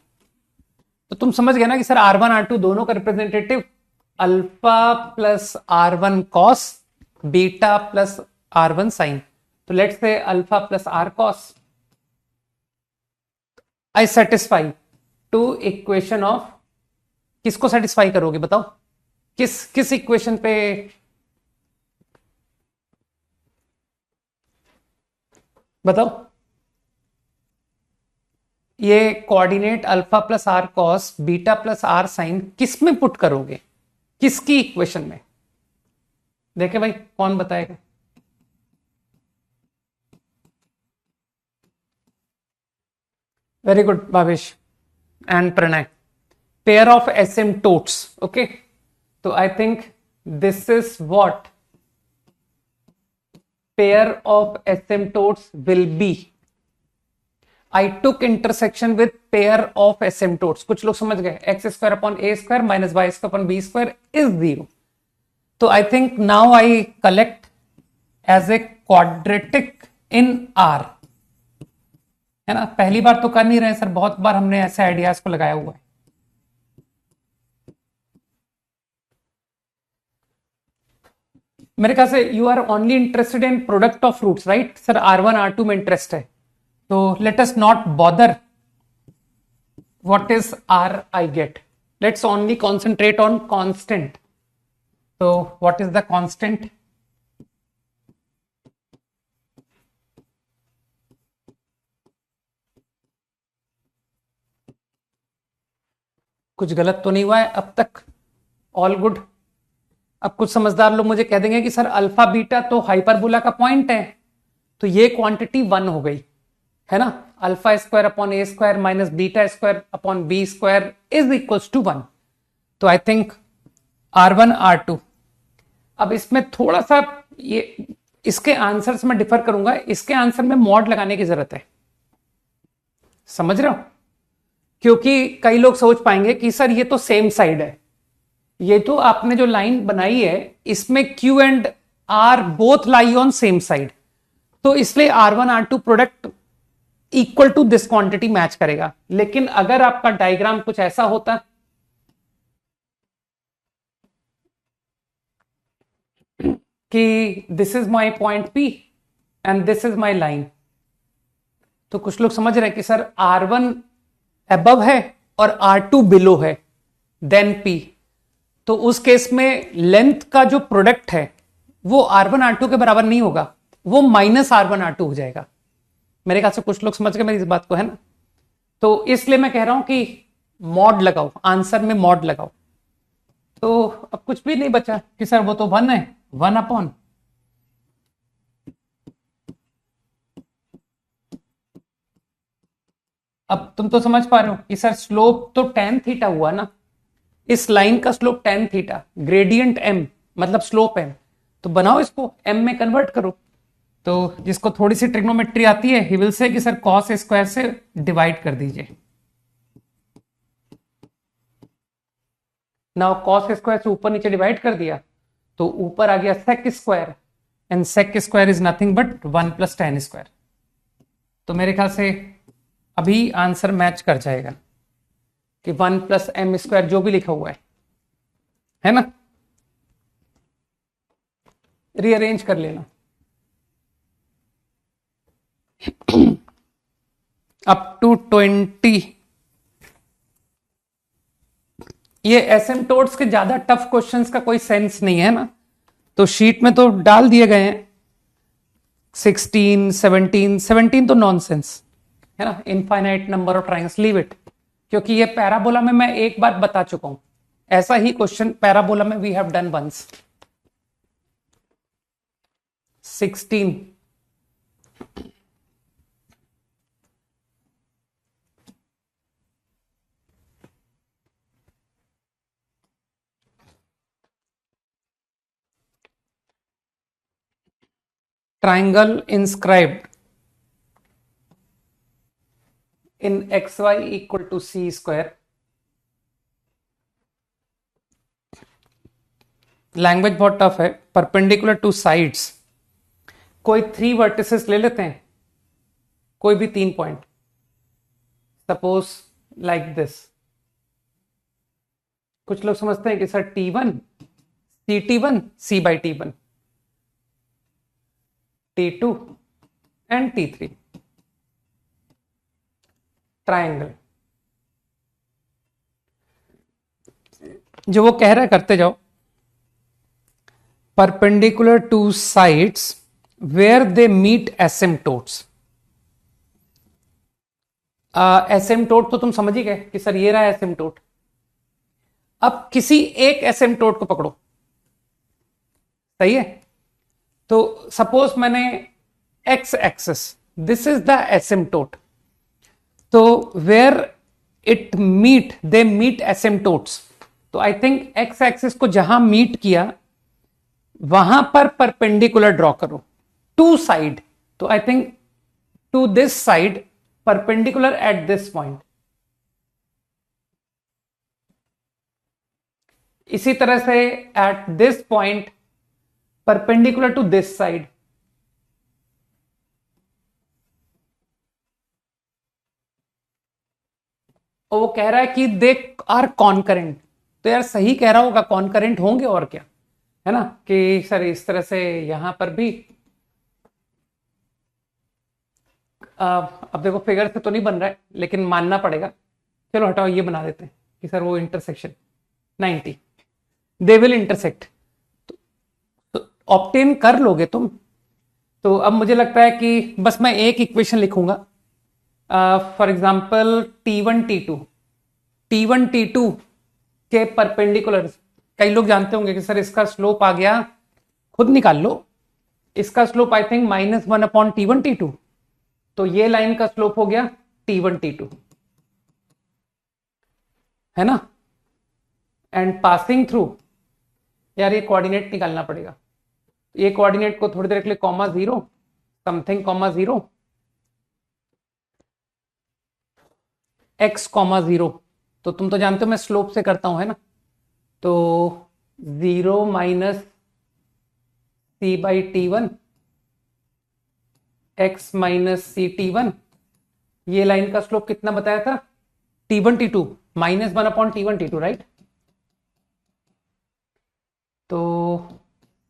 तो तुम समझ गए ना कि सर R1 R2 दोनों का representative alpha plus R1 cos beta plus R1 sine, तो let's say alpha plus R cos, I satisfy to equation of, किसको सेटिस्फाई करोगे बताओ, किस इक्वेशन पे, बताओ, ये coordinate alpha plus R cos beta plus R sine किस में पुट करोगे, किसकी इक्वेशन में, देखे भाई कौन बताएगा। Very good Bhavesh and Pranay, pair of asymptotes, okay, so I think this is what pair of asymptotes will be। I took intersection with pair of asymptotes, कुछ लोग समझ गए, x square upon a square minus y square upon b square is 0, तो I think now I collect as a quadratic in R, है ना, पहली बार तो कर नहीं रहे सर, बहुत बार हमने ऐसे आइडियाज को लगाया हुआ है। मेरे ख्याल से you are only interested in product of roots, right sir, R1 R2 में इंटरेस्ट है, तो let us not bother what is R I get, let's only concentrate on constant, तो व्हाट इज द कांस्टेंट, कुछ गलत तो नहीं हुआ है अब तक, ऑल गुड। अब कुछ समझदार लोग मुझे कह देंगे कि सर अल्फा बीटा तो हाइपरबोला का पॉइंट है, तो ये क्वांटिटी 1 हो गई, है ना, alpha square upon a square minus beta square upon b square is equals to 1, तो आई थिंक R1 R2। अब इसमें थोड़ा सा ये इसके आंसर से मैं डिफर करूंगा, इसके आंसर में मॉड लगाने की जरूरत है, समझ रहे हो, क्योंकि कई लोग सोच पाएंगे कि सर ये तो सेम साइड है, ये तो आपने जो लाइन बनाई है इसमें Q and R both lie on same side, तो इसलिए R1 R2 product equal to this quantity match करेगा। लेकिन अगर आपका डायग्राम कुछ ऐसा होता कि this is my point P and this is my line, तो कुछ लोग समझ रहे हैं कि सर R1 अबव है और R2 बिलो है देन P, तो उस केस में लेंथ का जो प्रोडक्ट है वो R1 R2 के बराबर नहीं होगा, वो माइनस R1 R2 हो जाएगा। मेरे ख्याल से कुछ लोग समझ गए मेरी इस बात को, है ना, तो इसलिए मैं कह रहा हूं कि मॉड लगाओ, आंसर में मॉड लगाओ, तो अब कुछ भी नहीं बचा कि सर वो तो 1 है, 1 अपॉन, अब तुम तो समझ पा रहे हो कि सर स्लोप तो tan थीटा हुआ ना, इस लाइन का slope tan theta, gradient m मतलब स्लोप m, तो बनाओ इसको m में कन्वर्ट करो, तो जिसको थोड़ी सी ट्रिग्नोमेट्री आती है ही विल से कि सर cos स्क्वायर से डिवाइड कर दीजिए, नाउ cos स्क्वायर से ऊपर नीचे डिवाइड कर दिया तो ऊपर आ गया sec square, and sec square is nothing but 1 plus tan square. तो मेरे ख्याल से अभी आंसर मैच कर जाएगा कि 1 प्लस m स्क्वायर जो भी लिखा हुआ है ना, रीअरेंज कर लेना। Up to 20। ये एसिम्प्टोट्स के ज्यादा टफ क्वेश्चंस का कोई सेंस नहीं है ना, तो शीट में तो डाल दिए गए हैं 16, 17 तो नॉनसेंस है ना, infinite number of triangles, leave it, क्योंकि ये पैराबोला में मैं एक बार बता चुका हूं, ऐसा ही क्वेश्चन पैराबोला में we have done once. 16 triangle inscribed in xy equal to c square, language बहुत टफ है, परपेंडिकुलर टू साइड्स, कोई 3 वर्टिसेस ले लेते हैं, कोई भी 3 पॉइंट, सपोज लाइक दिस। कुछ लोग समझते हैं कि sir T1 CT1 C/T1 T2 and T3 triangle, जो वो कह रहा है करते जाओ। Perpendicular to sides where they meet asymptotes. Asymptote तो तुम समझ ही गए कि सर ये रहा एसिम्प्टोट। अब किसी एक एसिम्प्टोट को पकड़ो, सही है, तो सपोज मैंने X axis, this is the asymptote, तो where it meet, they meet asymptotes, तो आई थिंक एक्स एक्सिस को जहां मीट किया वहां पर परपेंडिकुलर ड्रॉ करो टू साइड, तो I think to this side perpendicular at this point. इसी तरह से at this point perpendicular to this side. और वो कह रहा है कि दे आर कॉन्करेंट, तो यार सही कह रहा होगा, कॉन्करेंट होंगे और क्या, है ना, कि सर इस तरह से यहां पर भी अब देखो फिगर से तो नहीं बन रहा है लेकिन मानना पड़ेगा, चलो हटाओ ये बना देते हैं कि सर वो इंटरसेक्शन 90 दे विल इंटरसेक्ट, तो ऑब्टेन कर लोगे तुम। तो अब मुझे लगता है कि बस मैं एक इक्वेशन लिखूंगा, फॉर एग्जांपल T1 T2 के परपेंडिकुलर, कई लोग जानते होंगे कि सर इसका स्लोप आ गया, खुद निकाल लो, इसका slope I think -1 T1 T2, तो ये लाइन का स्लोप हो गया T1 T2, है ना, एंड पासिंग थ्रू, यार ये कोऑर्डिनेट निकालना पड़ेगा, ये कोऑर्डिनेट को थोड़ी देर के लिए comma 0 something comma 0 x comma 0, तो तुम तो जानते हो मैं स्लोप से करता हूं, है ना, तो 0 minus C/T1 x minus CT1, ये लाइन का स्लोप कितना बताया था T1 T2 -1 T1 T2, right, तो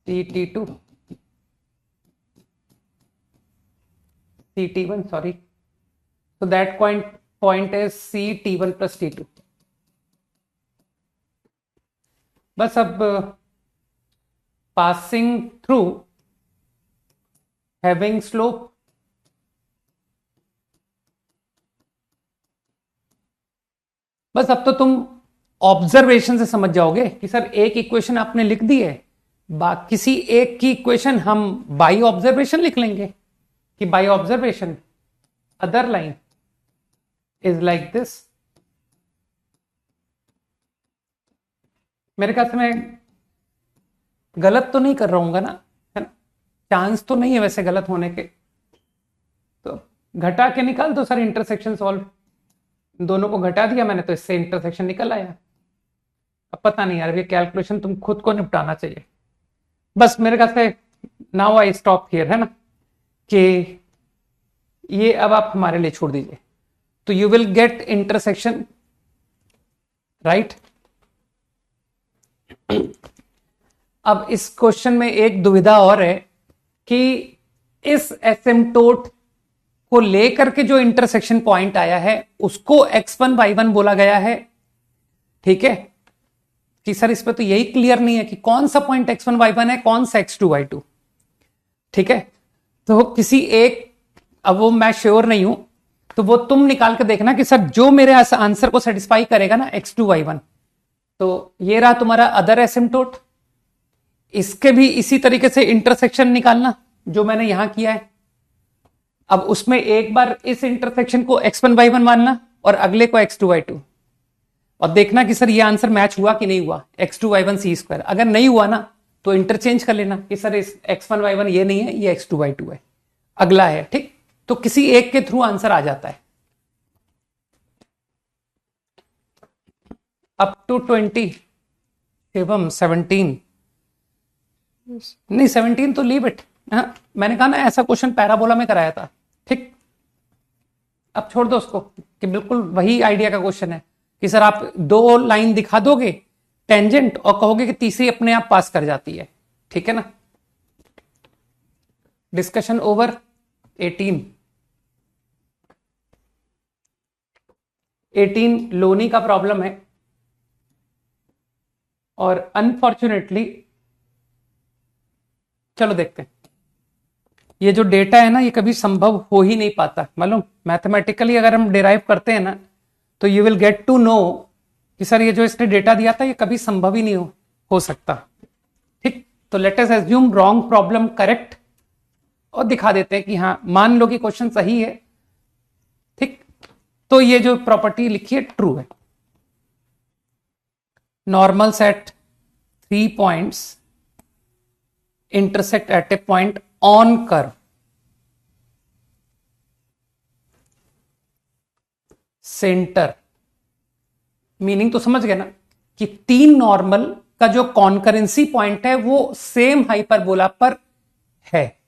CT2 CT1 sorry, so that point is CT1 plus T2। बस अब पासिंग थ्रू हैविंग स्लोप, बस अब तो तुम ऑब्जर्वेशन से समझ जाओगे कि सर एक इक्वेशन आपने लिख दी है, किसी एक की इक्वेशन हम बाई ऑब्जर्वेशन लिख लेंगे कि by observation other line is like this. मेरे ख्याल से मैं गलत तो नहीं कर रहा हूँ ना, है ना, चांस तो नहीं है वैसे गलत होने के, तो घटा के निकाल दो सर इंटरसेक्शन सॉल्व, दोनों को घटा दिया मैंने तो इससे इंटरसेक्शन निकल आया। अब पता नहीं यार, ये कैलकुलेशन तुम खुद को निपटाना चाहिए, बस मेरे ख्याल से नाउ आई स्टॉप हियर, है ना, कि ये अब आप हमारे लिए छोड़ दीजिए। तो you will gate intersection, right. अब इस क्वेश्चन में एक दुविधा और है कि इस एसिम्टोट को लेकर के जो इंटरसेक्शन पॉइंट आया है उसको x1 y1 बोला गया है, ठीक है। कि सर इस पे तो यही क्लियर नहीं है कि कौन सा पॉइंट x1 y1 है, कौन सा x2 y2, ठीक है। तो किसी एक, अब वो मैं श्योर नहीं हूं, तो वो तुम निकाल के देखना कि सर जो मेरे आंसर को सेटिस्फाई करेगा ना x2 y1, तो ये रहा तुम्हारा अदर एसिम्टोट। इसके भी इसी तरीके से इंटरसेक्शन निकालना जो मैंने यहां किया है। अब उसमें एक बार इस इंटरसेक्शन को x1 y1 मानना और अगले को x2 y2, और देखना कि सर ये आंसर मैच हुआ कि नहीं हुआ, x2 y1 सी स्क्वायर। अगर नहीं हुआ ना तो इंटरचेंज कर लेना कि सर इस x1 y1 ये नहीं है, ये x2 y2 है, अगला है, ठीक। तो किसी एक के थ्रू आंसर आ जाता है। अप टू 20 एवं 17, नहीं 17 तो लीव इट। हाँ, मैंने कहा ना ऐसा क्वेश्चन पैराबोला में कराया था, ठीक। अब छोड़ दो उसको, कि बिल्कुल वही आइडिया का क्वेश्चन है कि सर आप दो लाइन दिखा दोगे टेंजेंट और कहोगे कि तीसरी अपने आप पास कर जाती है, ठीक है ना। Discussion over. 18 लोनी का प्रॉब्लम है, और अनफॉर्चुनेटली चलो देखते हैं। ये जो डेटा है ना ये कभी संभव हो ही नहीं पाता, मालूम। मैथमेटिकली अगर हम डिराइव करते हैं ना तो you will get to know कि सर ये जो इसने डेटा दिया था ये कभी संभव ही नहीं हो सकता, ठीक। तो let us assume wrong problem correct, और दिखा देते हैं कि हाँ मान लो कि क्वेश्चन सही है, ठीक। तो ये जो प्रॉपर्टी लिखी है ट्रू है। Normal set 3 points intersect at A point on curve, centre, meaning तो समझ गए ना कि 3 नॉर्मल का जो कॉन्करेंसी पॉइंट है वो सेम हाइपरबोला पर है,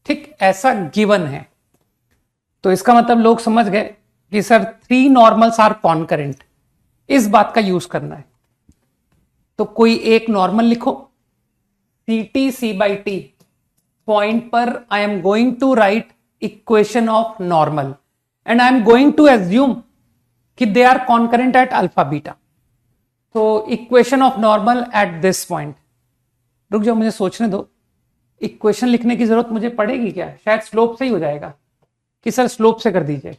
ठीक, ऐसा गिवन है। तो इसका मतलब लोग समझ गए कि सर 3 नॉर्मल्स आर कॉन्करेंट, इस बात का यूज करना है। तो कोई एक नॉर्मल लिखो, C T C by T point पर I am going to write equation of normal and I am going to assume कि they are concurrent at alpha beta. तो equation of normal at this point, रुक जाओ मुझे सोचने दो, equation लिखने की जरूरत मुझे पड़ेगी क्या, शायद स्लोप से ही हो जाएगा, कि सर स्लोप से कर दीजिए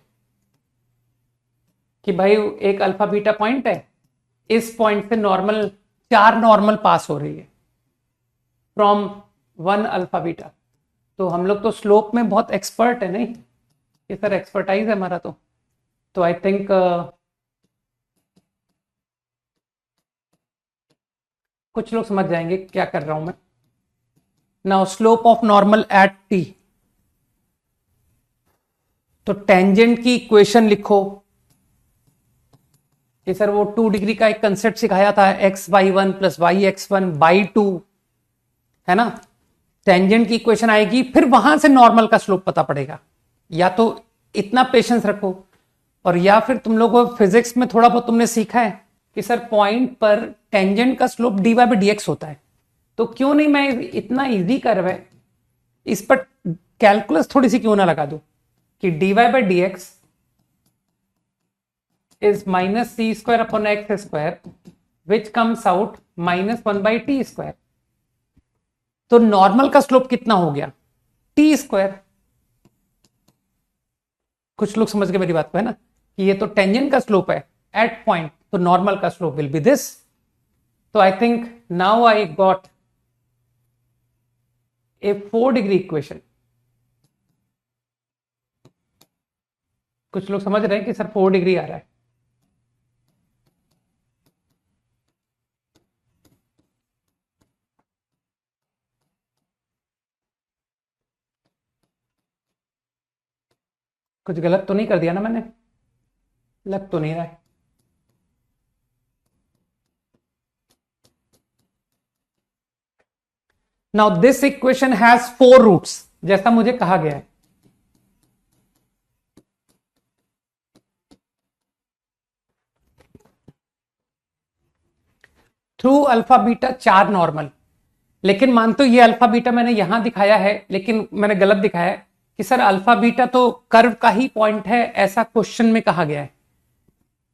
कि भाई एक अल्फा बीटा पॉइंट है, इस पॉइंट से नॉर्मल 4 नॉर्मल पास हो रही है फ्रॉम 1 अल्फा बीटा। तो हम लोग तो स्लोप में बहुत एक्सपर्ट है, नहीं ये सर एक्सपर्टाइज है हमारा। तो आई थिंक कुछ लोग समझ जाएंगे क्या कर रहा हूं मैं। Now slope of normal at T, तो टेंजेंट की इक्वेशन लिखो कि सर वो 2 डिग्री का एक कंसेप्ट सिखाया था, x by 1 plus y x 1 by 2, है ना। टेंजेंट की इक्वेशन आएगी, फिर वहां से नॉर्मल का स्लोप पता पड़ेगा। या तो इतना पेशेंस रखो, और या फिर तुम लोगों को फिजिक्स में थोड़ा बहुत तुमने सीखा है कि सर पॉइंट पर टेंजेंट का slope dy by d x होता है। तो क्यों नहीं मैं इतना इजी कर है इस पर कैलकुलस थोड़ी सी क्यों ना लगा दूं कि dy by d x is minus c square upon x square which comes out -1 by t square. तो नॉर्मल का स्लोप कितना हो गया, टी स्क्वायर। कुछ लोग समझ गए मेरी बात को, है ना, कि ये तो टेंजेंट का स्लोप है एट पॉइंट, तो नॉर्मल का स्लोप विल बी दिस। तो I think now I got a 4 degree equation. कुछ लोग समझ रहे हैं कि सर 4 डिग्री आ रहा है। कुछ गलत तो नहीं कर दिया ना मैंने, लग तो नहीं रहा है। Now this equation has 4 roots, जैसा मुझे कहा गया है। थ्रू अल्फा बीटा 4 नॉर्मल, लेकिन मानते हो ये अल्फा बीटा मैंने यहां दिखाया है, लेकिन मैंने गलत दिखाया है कि सर अल्फा बीटा तो कर्व का ही पॉइंट है, ऐसा क्वेश्चन में कहा गया है।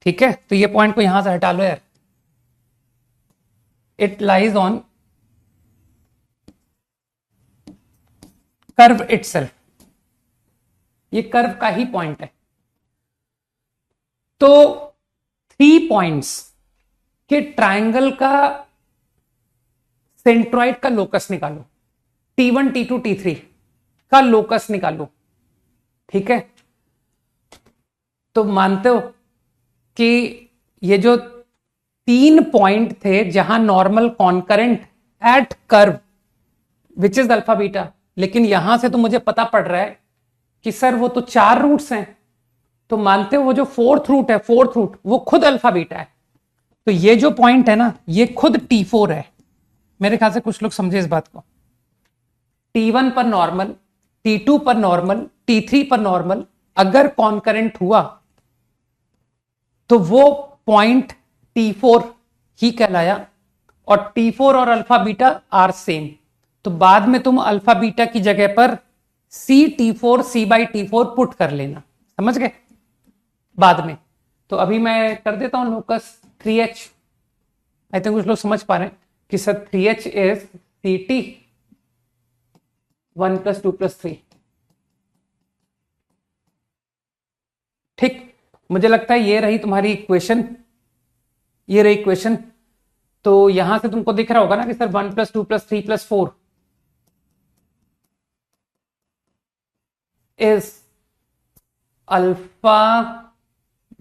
ठीक है, तो ये पॉइंट को यहां से हटा लो यार। It lies on curve itself, ये कर्व का ही पॉइंट है। तो 3 पॉइंट्स के ट्रायंगल का सेंट्रॉइड का लोकस निकालो, T1 T2 T3 का लोकस निकालो। ठीक है, तो मानते हो कि ये जो 3 पॉइंट थे जहां normal concurrent eight curve which is alpha beta, लेकिन यहां से तो मुझे पता पड़ रहा है कि सर वो तो 4 रूट्स हैं, तो मानते हो वो जो 4th रूट है, 4th रूट वो खुद अल्फा बीटा है। तो ये जो पॉइंट है ना, ये खुद T4 है। मेरे ख्याल से कुछ लोग समझे इस बात को। T1 पर नॉर्मल, T2 पर नॉर्मल, T3 पर नॉर्मल अगर कॉन्करेंट हुआ तो वो पॉइंट T4 ही कहलाया, और T4 और अल्फा बीटा आर सेम। तो बाद में तुम अल्फा बीटा की जगह पर CT4 C/T4 पुट कर लेना, समझ गए बाद में। तो अभी मैं कर देता हूं लोकस 3H। आई थिंक कुछ लोग समझ पा रहे हैं कि सर 3H इज CT 1 + 2 + 3। ठीक, मुझे लगता है ये रही तुम्हारी इक्वेशन, ये रही इक्वेशन। तो यहां से तुमको दिख रहा होगा ना कि सर 1 + 2 + 3 + 4 इज अल्फा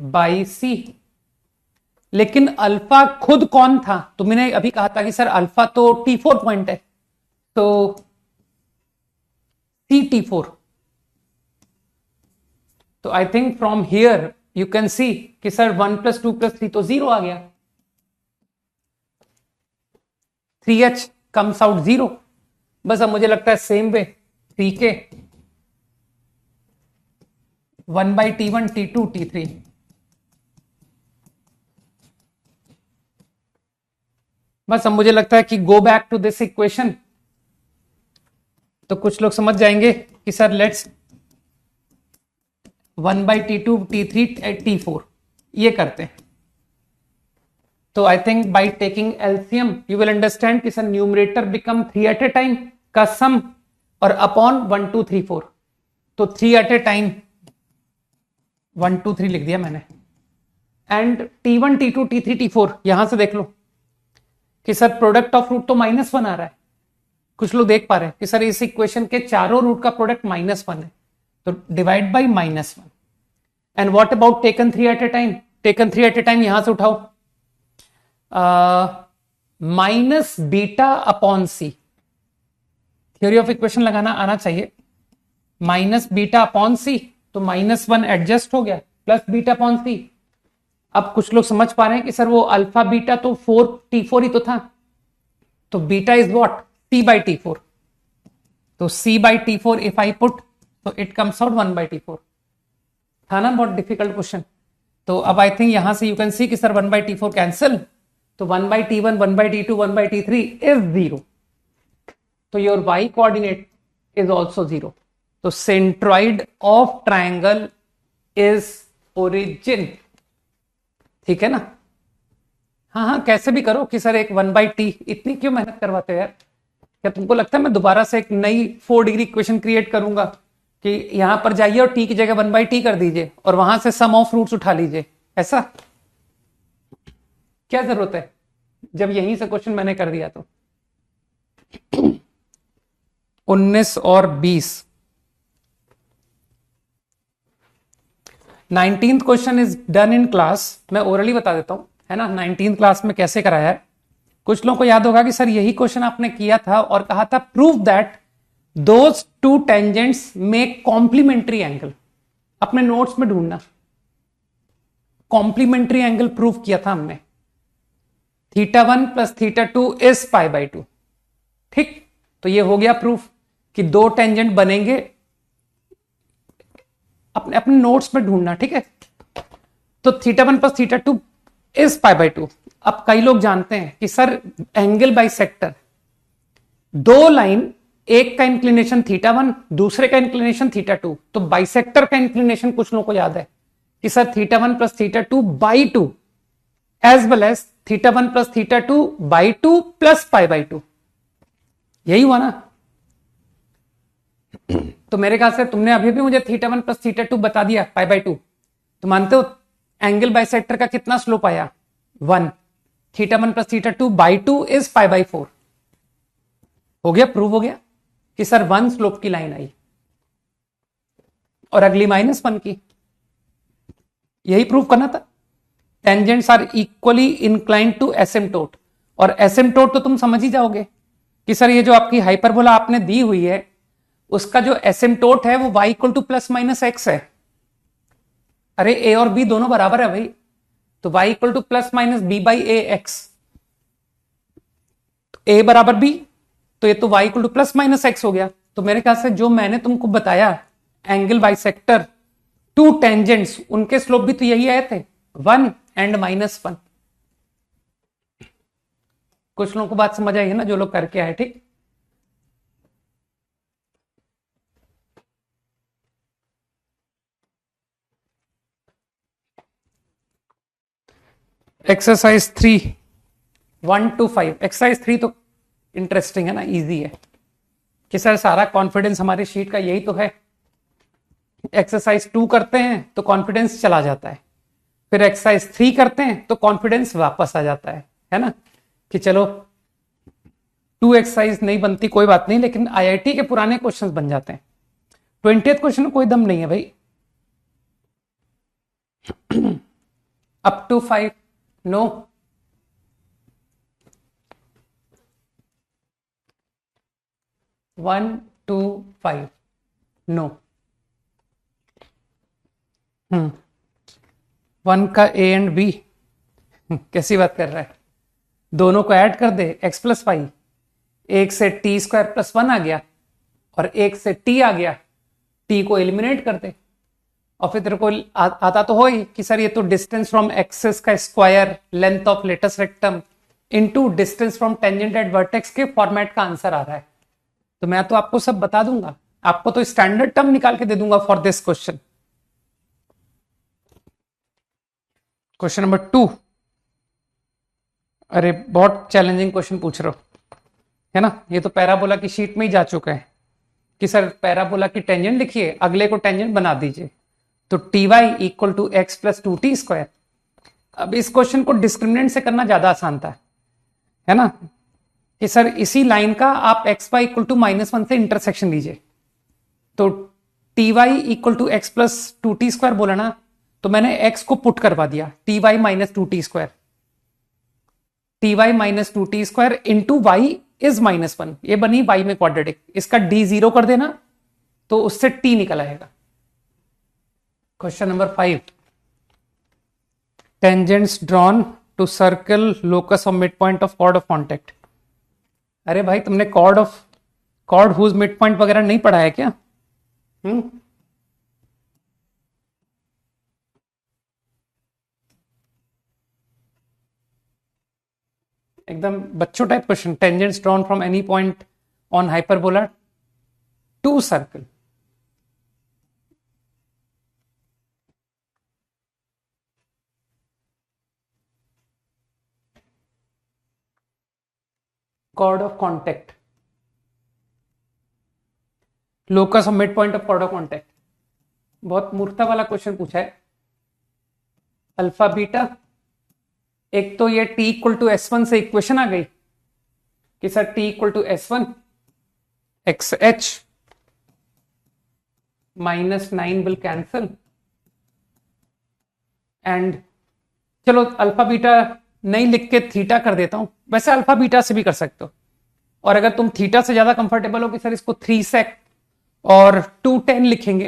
बाई सी। लेकिन अल्फा खुद कौन था? तुमने अभी कहा था कि सर अल्फा तो T4 पॉइंट है, तो CT4। तो I think from here you can see कि सर 1 + 2 + 3 तो 0 आ गया, 3H कम्स आउट 0। बस अब मुझे लगता है same way 3K 1/T1 T2 T3। बस अब मुझे लगता है कि go back to this equation, तो कुछ लोग समझ जाएंगे कि sir let's 1/T2 T3 T4 ये करते हैं। तो I think by taking LCM you will understand कि sir numerator become 3 at a time का सम और अपॉन 1 2 3 4। तो 3 एट ए टाइम 1 2 3 लिख दिया मैंने, and T1 T2 T3 T4 यहां से देख लो कि सर प्रोडक्ट ऑफ रूट तो -1 आ रहा है। कुछ लोग देख पा रहे हैं कि सर इस इक्वेशन के चारों रूट का प्रोडक्ट -1 है, तो divide by -1। And what about taken 3 at a time? Taken 3 at a time यहां से उठाओ, -β upon C. Theory of equation लगाना आना चाहिए। -β अपॉन सी, तो -1 एडजस्ट हो गया, प्लस β अपॉन सी। अब कुछ लोग समझ पा रहे हैं कि सर वो अल्फा बीटा तो 4T4 ही तो था, तो बीटा इज व्हाट? C/T4। तो C/T4 इफ आई पुट, तो इट कम्स आउट 1/T4। था ना बहुत डिफिकल्ट क्वेश्चन? तो अब आई थिंक यहां से यू कैन सी कि सर 1/T4 कैंसिल, तो 1/T1 1/T2 1/T3 इज 0। तो your y coordinate is also 0। तो centroid of triangle is origin. ठीक है ना? हाँ हाँ, कैसे भी करो कि सर एक 1/T, इतनी क्यों मेहनत करवाते हो यार? क्या तुमको लगता है मैं दोबारा से एक नई 4 डिग्री इक्वेशन क्रिएट करूंगा कि यहां पर जाइए और t की जगह 1/T कर दीजिए और वहां से सम ऑफ रूट्स उठा लीजिए? ऐसा क्या जरूरत है जब यहीं से क्वेश्चन मैंने कर दिया? तो 19 और 20, 19th question is done in class. मैं ओरली बता देता हूं, है ना, 19th क्लास में कैसे कराया है। कुछ लोगों को याद होगा कि सर यही क्वेश्चन आपने किया था और कहा था prove that those 2 tangents make complementary angle. अपने नोट्स में ढूंढना, कॉम्प्लीमेंट्री एंगल प्रूव किया था हमने। θ1 + θ2 इज π/2। ठीक, तो ये हो गया प्रूफ कि दो टेंजेंट बनेंगे। अपने अपने नोट्स में ढूंढना, ठीक है। तो θ1 प्लस θ2 इज π/2। अब कई लोग जानते हैं कि सर एंगल बाइसेक्टर, दो लाइन, एक का इंक्लिनेशन θ1 दूसरे का इंक्लिनेशन θ2, तो बाइसेक्टर का इंक्लिनेशन कुछ लोगों को याद है कि sir θ1 plus θ2/2 as well as θ1 plus θ2/2 plus π/2। यही हुआ ना। तो मेरे ख्याल से तुमने अभी भी मुझे θ1 प्लस θ2 बता दिया π/2। तो मानते हो एंगल बाइसेक्टर का कितना स्लोप आया? 1। θ1 प्लस θ2/2 इज π/4। हो गया, प्रूव हो गया कि सर 1 स्लोप की लाइन आई और अगली -1 की। यही प्रूव करना था। Tangents are equally inclined to asymptote, और एसिम्प्टोट तो तुम समझ ही जाओगे कि सर ये जो आपकी हाइपरबोला आपने दी हुई है उसका जो एसिम्प्टोट है वो y equal two plus minus x है। अरे a और b दोनों बराबर है भाई, तो y equal two plus minus b by A x, a बराबर b, तो ये तो y equal two plus minus x हो गया। तो मेरे ख्याल से जो मैंने तुमको बताया एंगल बाइसेक्टर टू टेंजेंट्स, उनके स्लोप भी तो यही आए थे, 1 एंड -1। कुछ लोगों को बात समझ आई है ना, जो लोग करके आए, ठीक। Exercise 3 1 to 5। एक्सरसाइज 3 तो इंटरेस्टिंग है ना, इजी है कि सर सारा कॉन्फिडेंस हमारे शीट का यही तो है। एक्सरसाइज 2 करते हैं तो कॉन्फिडेंस चला जाता है, फिर एक्सरसाइज 3 करते हैं तो कॉन्फिडेंस वापस आ जाता है ना। कि चलो 2 एक्सरसाइज नहीं बनती कोई बात नहीं, लेकिन आईआईटी के पुराने क्वेश्चंस बन जाते हैं। 20th क्वेश्चन में कोई दम नहीं है भाई। Up to 5 no, 1 2 5 no. 1 का ए एंड बी, कैसी बात कर रहा है, दोनों को ऐड कर दे x प्लस वाई, एक से टी स्क्वायर प्लस 1 आ गया और एक से t आ गया, t को एलिमिनेट कर दे। और फिर तेरे को आता तो हो ही कि सर ये तो डिस्टेंस फ्रॉम एक्सिस का square length of latus rectum into distance from tangent at vertex के फॉर्मेट का आंसर आ रहा है। तो मैं तो आपको सब बता दूंगा, आपको तो स्टैंडर्ड टर्म निकाल के दे दूंगा for this question. Question number 2, अरे बहुत चैलेंजिंग क्वेश्चन पूछ रहे हो है ना। ये तो पैराबोला की शीट में ही जा चुका है कि सर पैराबोला की टेंजेंट लिखिए, अगले को टेंजेंट बना दीजिए। तो t y equal to x plus 2t square. अब इस क्वेश्चन को डिस्क्रिमिनेंट से करना ज्यादा आसान था, है ना, कि सर इसी लाइन का आप एक्स वाई इक्वल टू -1 से इंटरसेक्शन लीजिए। तो t y equal to x plus 2t square बोला ना, तो मैंने x को पुट करवा दिया, t y minus 2t square, t y minus 2t square into y is -1, ये बनी y में क्वाड्रेटिक। इसका d 0 कर देना तो उससे t निकल आएगा। Question number 5, tangents drawn to circle locus of mid point of chord of contact. अरे भाई तुमने कॉर्ड हुज मिड पॉइंट वगैरह नहीं पढ़ा है क्या? एकदम बच्चों type question. Tangents drawn from any point on hyperbola to circle. Chord of contact, locus of mid point of chord of contact. बहुत मूर्खता वाला क्वेश्चन पूछा है। अल्फा बीटा, एक तो ये t इक्वल टू s1 से इक्वेशन आ गई कि sir t equal to s1 xh -9 will cancel, and चलो अल्फा बीटा नहीं लिख के थीटा कर देता हूं। वैसे अल्फा बीटा से भी कर सकते हो, और अगर तुम थीटा से ज्यादा कंफर्टेबल हो कि सर इसको 3 sec और 2tan लिखेंगे,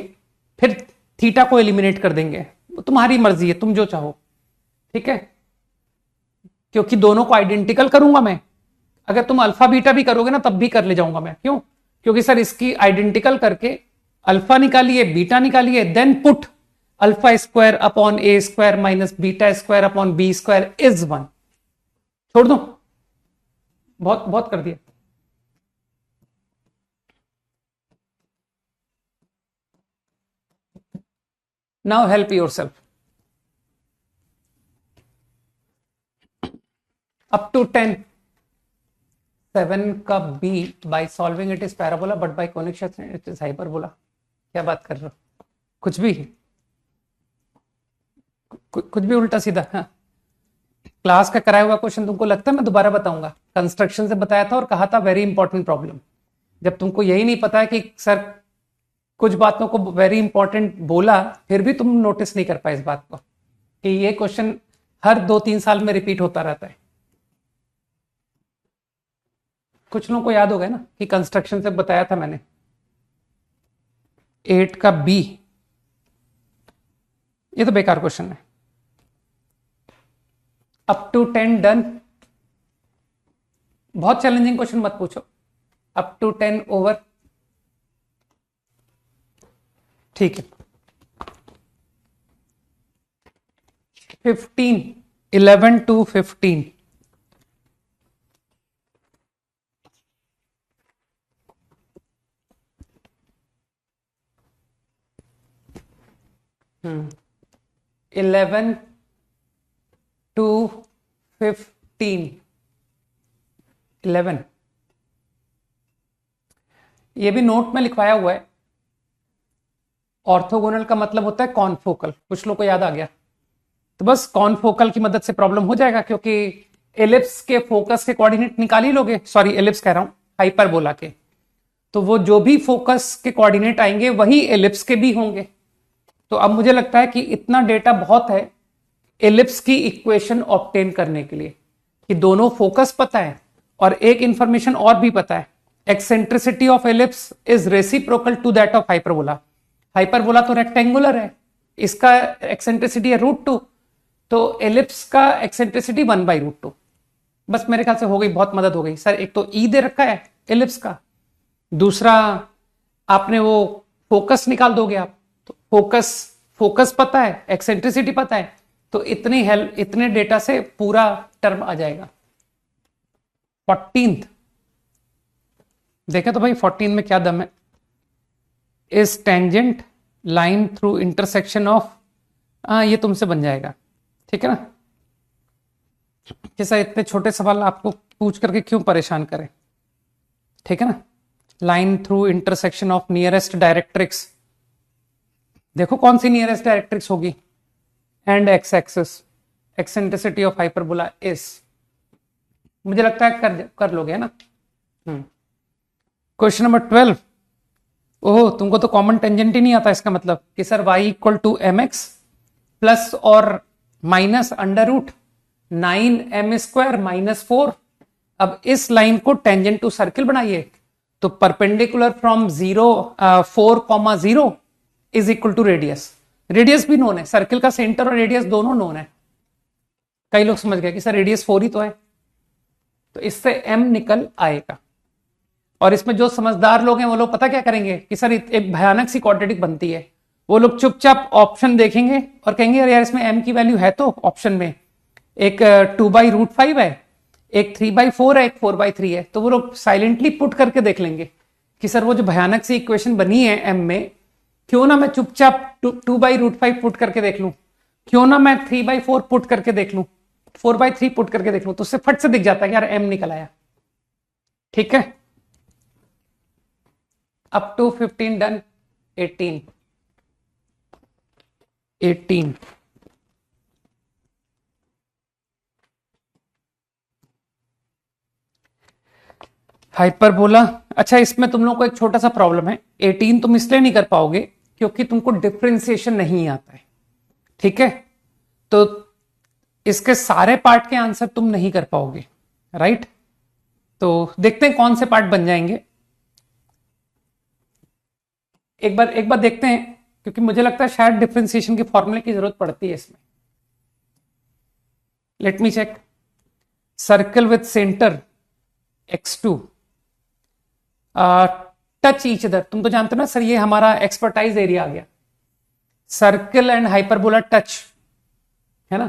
फिर थीटा को एलिमिनेट कर देंगे, वो तुम्हारी मर्जी है, तुम जो चाहो, ठीक है। क्योंकि दोनों को आइडेंटिकल करूंगा मैं, अगर तुम अल्फा बीटा भी करोगे ना तब भी कर ले जाऊंगा मैं। क्यों? क्योंकि सर इसकी आइडेंटिकल करके अल्फा निकालिए, बीटा निकालिए, then put alpha square upon a square minus beta square upon b square is 1। छोड़ दो, बहुत बहुत कर दिया। Now help yourself. Up to 10 7 का b by solving it is parabola but by conic section it is hyperbola। क्या बात कर रहे हो? कुछ भी कुछ भी उल्टा सीधा। हाँ, क्लास का कराया हुआ क्वेश्चन तुमको लगता है मैं दोबारा बताऊंगा? कंस्ट्रक्शन से बताया था और कहा था वेरी इंपॉर्टेंट प्रॉब्लम। जब तुमको यही नहीं पता है कि सर कुछ बातों को वेरी इंपॉर्टेंट बोला, फिर भी तुम नोटिस नहीं कर पाए इस बात को कि ये क्वेश्चन हर 2-3 साल में रिपीट होता रहता है। कुछ लोगों को याद होगा ना कि कंस्ट्रक्शन से बताया था मैंने। 8 का b, ये तो बेकार क्वेश्चन है। अप टू 10 डन, बहुत चैलेंजिंग क्वेश्चन मत पूछो। अप टू 10 ओवर, ठीक है। 15 11 to 15 11 to 15 11, ये भी नोट में लिखवाया हुआ है। ऑर्थोगोनल का मतलब होता है कॉनफोकल, कुछ लोग को याद आ गया तो बस कॉनफोकल की मदद से प्रॉब्लम हो जाएगा, क्योंकि एलिप्स के फोकस के कोऑर्डिनेट निकाल ही लोगे। सॉरी, एलिप्स कह रहा हूं, हाइपरबोला के। तो वो जो भी फोकस के कोऑर्डिनेट आएंगे वही एलिप्स के भी होंगे। तो अब मुझे लगता है कि इतना डेटा बहुत है एलिप्स की इक्वेशन ऑब्टेन करने के लिए, कि दोनों फोकस पता है और एक इंफॉर्मेशन और भी पता है, eccentricity of ellipse is reciprocal to that of hyperbola. Hyperbola तो रेक्टेंगुलर है, इसका एक्सेंट्रिसिटी है √2, तो एलिप्स का एक्सेंट्रिसिटी 1/√2। बस मेरे ख्याल से हो गई, बहुत मदद हो गई। सर एक तो ई दे रखा है एलिप्स का, दूसरा आपने वो फोकस निकाल दोगे आप, तो फोकस पता है, एक्सेंट्रिसिटी पता है, तो इतने डेटा से पूरा टर्म आ जाएगा। 14th देखें तो भाई 14 में क्या दम है। Is tangent line through intersection of, ये तुमसे बन जाएगा, ठीक है ना। जैसा इतने छोटे सवाल आपको पूछ करके क्यों परेशान करें, ठीक है ना। Line through intersection of nearest directrix, देखो कौन सी नियरेस्ट डायरेक्ट्रिक्स होगी, and x axis, eccentricity of hyperbola is, मुझे लगता है कर लोगे, है ना। क्वेश्चन नंबर 12, ओह तुमको तो कॉमन टेंजेंट ही नहीं आता, इसका मतलब कि sir y equal to mx plus और माइनस √9m² - 4। अब इस लाइन को टेंजेंट टू सर्किल बनाइए, तो perpendicular from 4,0 is equal to radius. Radius भी नोन है, सर्किल का सेंटर और रेडियस दोनों नोन है। कई लोग समझ गए कि सर रेडियस 4 ही तो है, तो इससे m निकल आएगा। और इसमें जो समझदार लोग हैं वो लोग पता क्या करेंगे कि सर एक भयानक सी क्वाड्रेटिक बनती है, वो लोग चुपचाप ऑप्शन देखेंगे और कहेंगे यार इसमें m की वैल्यू है, तो ऑप्शन में एक 2/√5 है, एक 3/4 है, एक 4/3 है, तो वो लोग साइलेंटली पुट करके देख लेंगे कि सर वो जो भयानक सी इक्वेशन बनी है m में, क्यों ना मैं चुपचाप 2/√5 पुट करके देख लूं, क्यों ना मैं 3/4 पुट करके देख लूं, 4/3 पुट करके देख लूं, तो उससे फट से दिख जाता है कि यार m निकल आया, ठीक है। Up to 15 done. 18 हाइपरबोला। अच्छा, इसमें तुम लोगों को एक छोटा सा प्रॉब्लम है। 18 तुम इसलिए नहीं कर पाओगे क्योंकि तुमको डिफरेंशिएशन नहीं आता है, ठीक है। तो इसके सारे पार्ट के आंसर तुम नहीं कर पाओगे, राइट। तो देखते हैं कौन से पार्ट बन जाएंगे। एक बार देखते हैं, क्योंकि मुझे लगता है शायद डिफरेंशिएशन के फॉर्मूले की जरूरत पड़ती है इसमें। Let me check. Circle with centre x2 touch each other. तुम तो जानते हो ना सर, ये हमारा एक्सपर्टाइज एरिया आ गया। सर्कल एंड हाइपरबोला टच, है ना,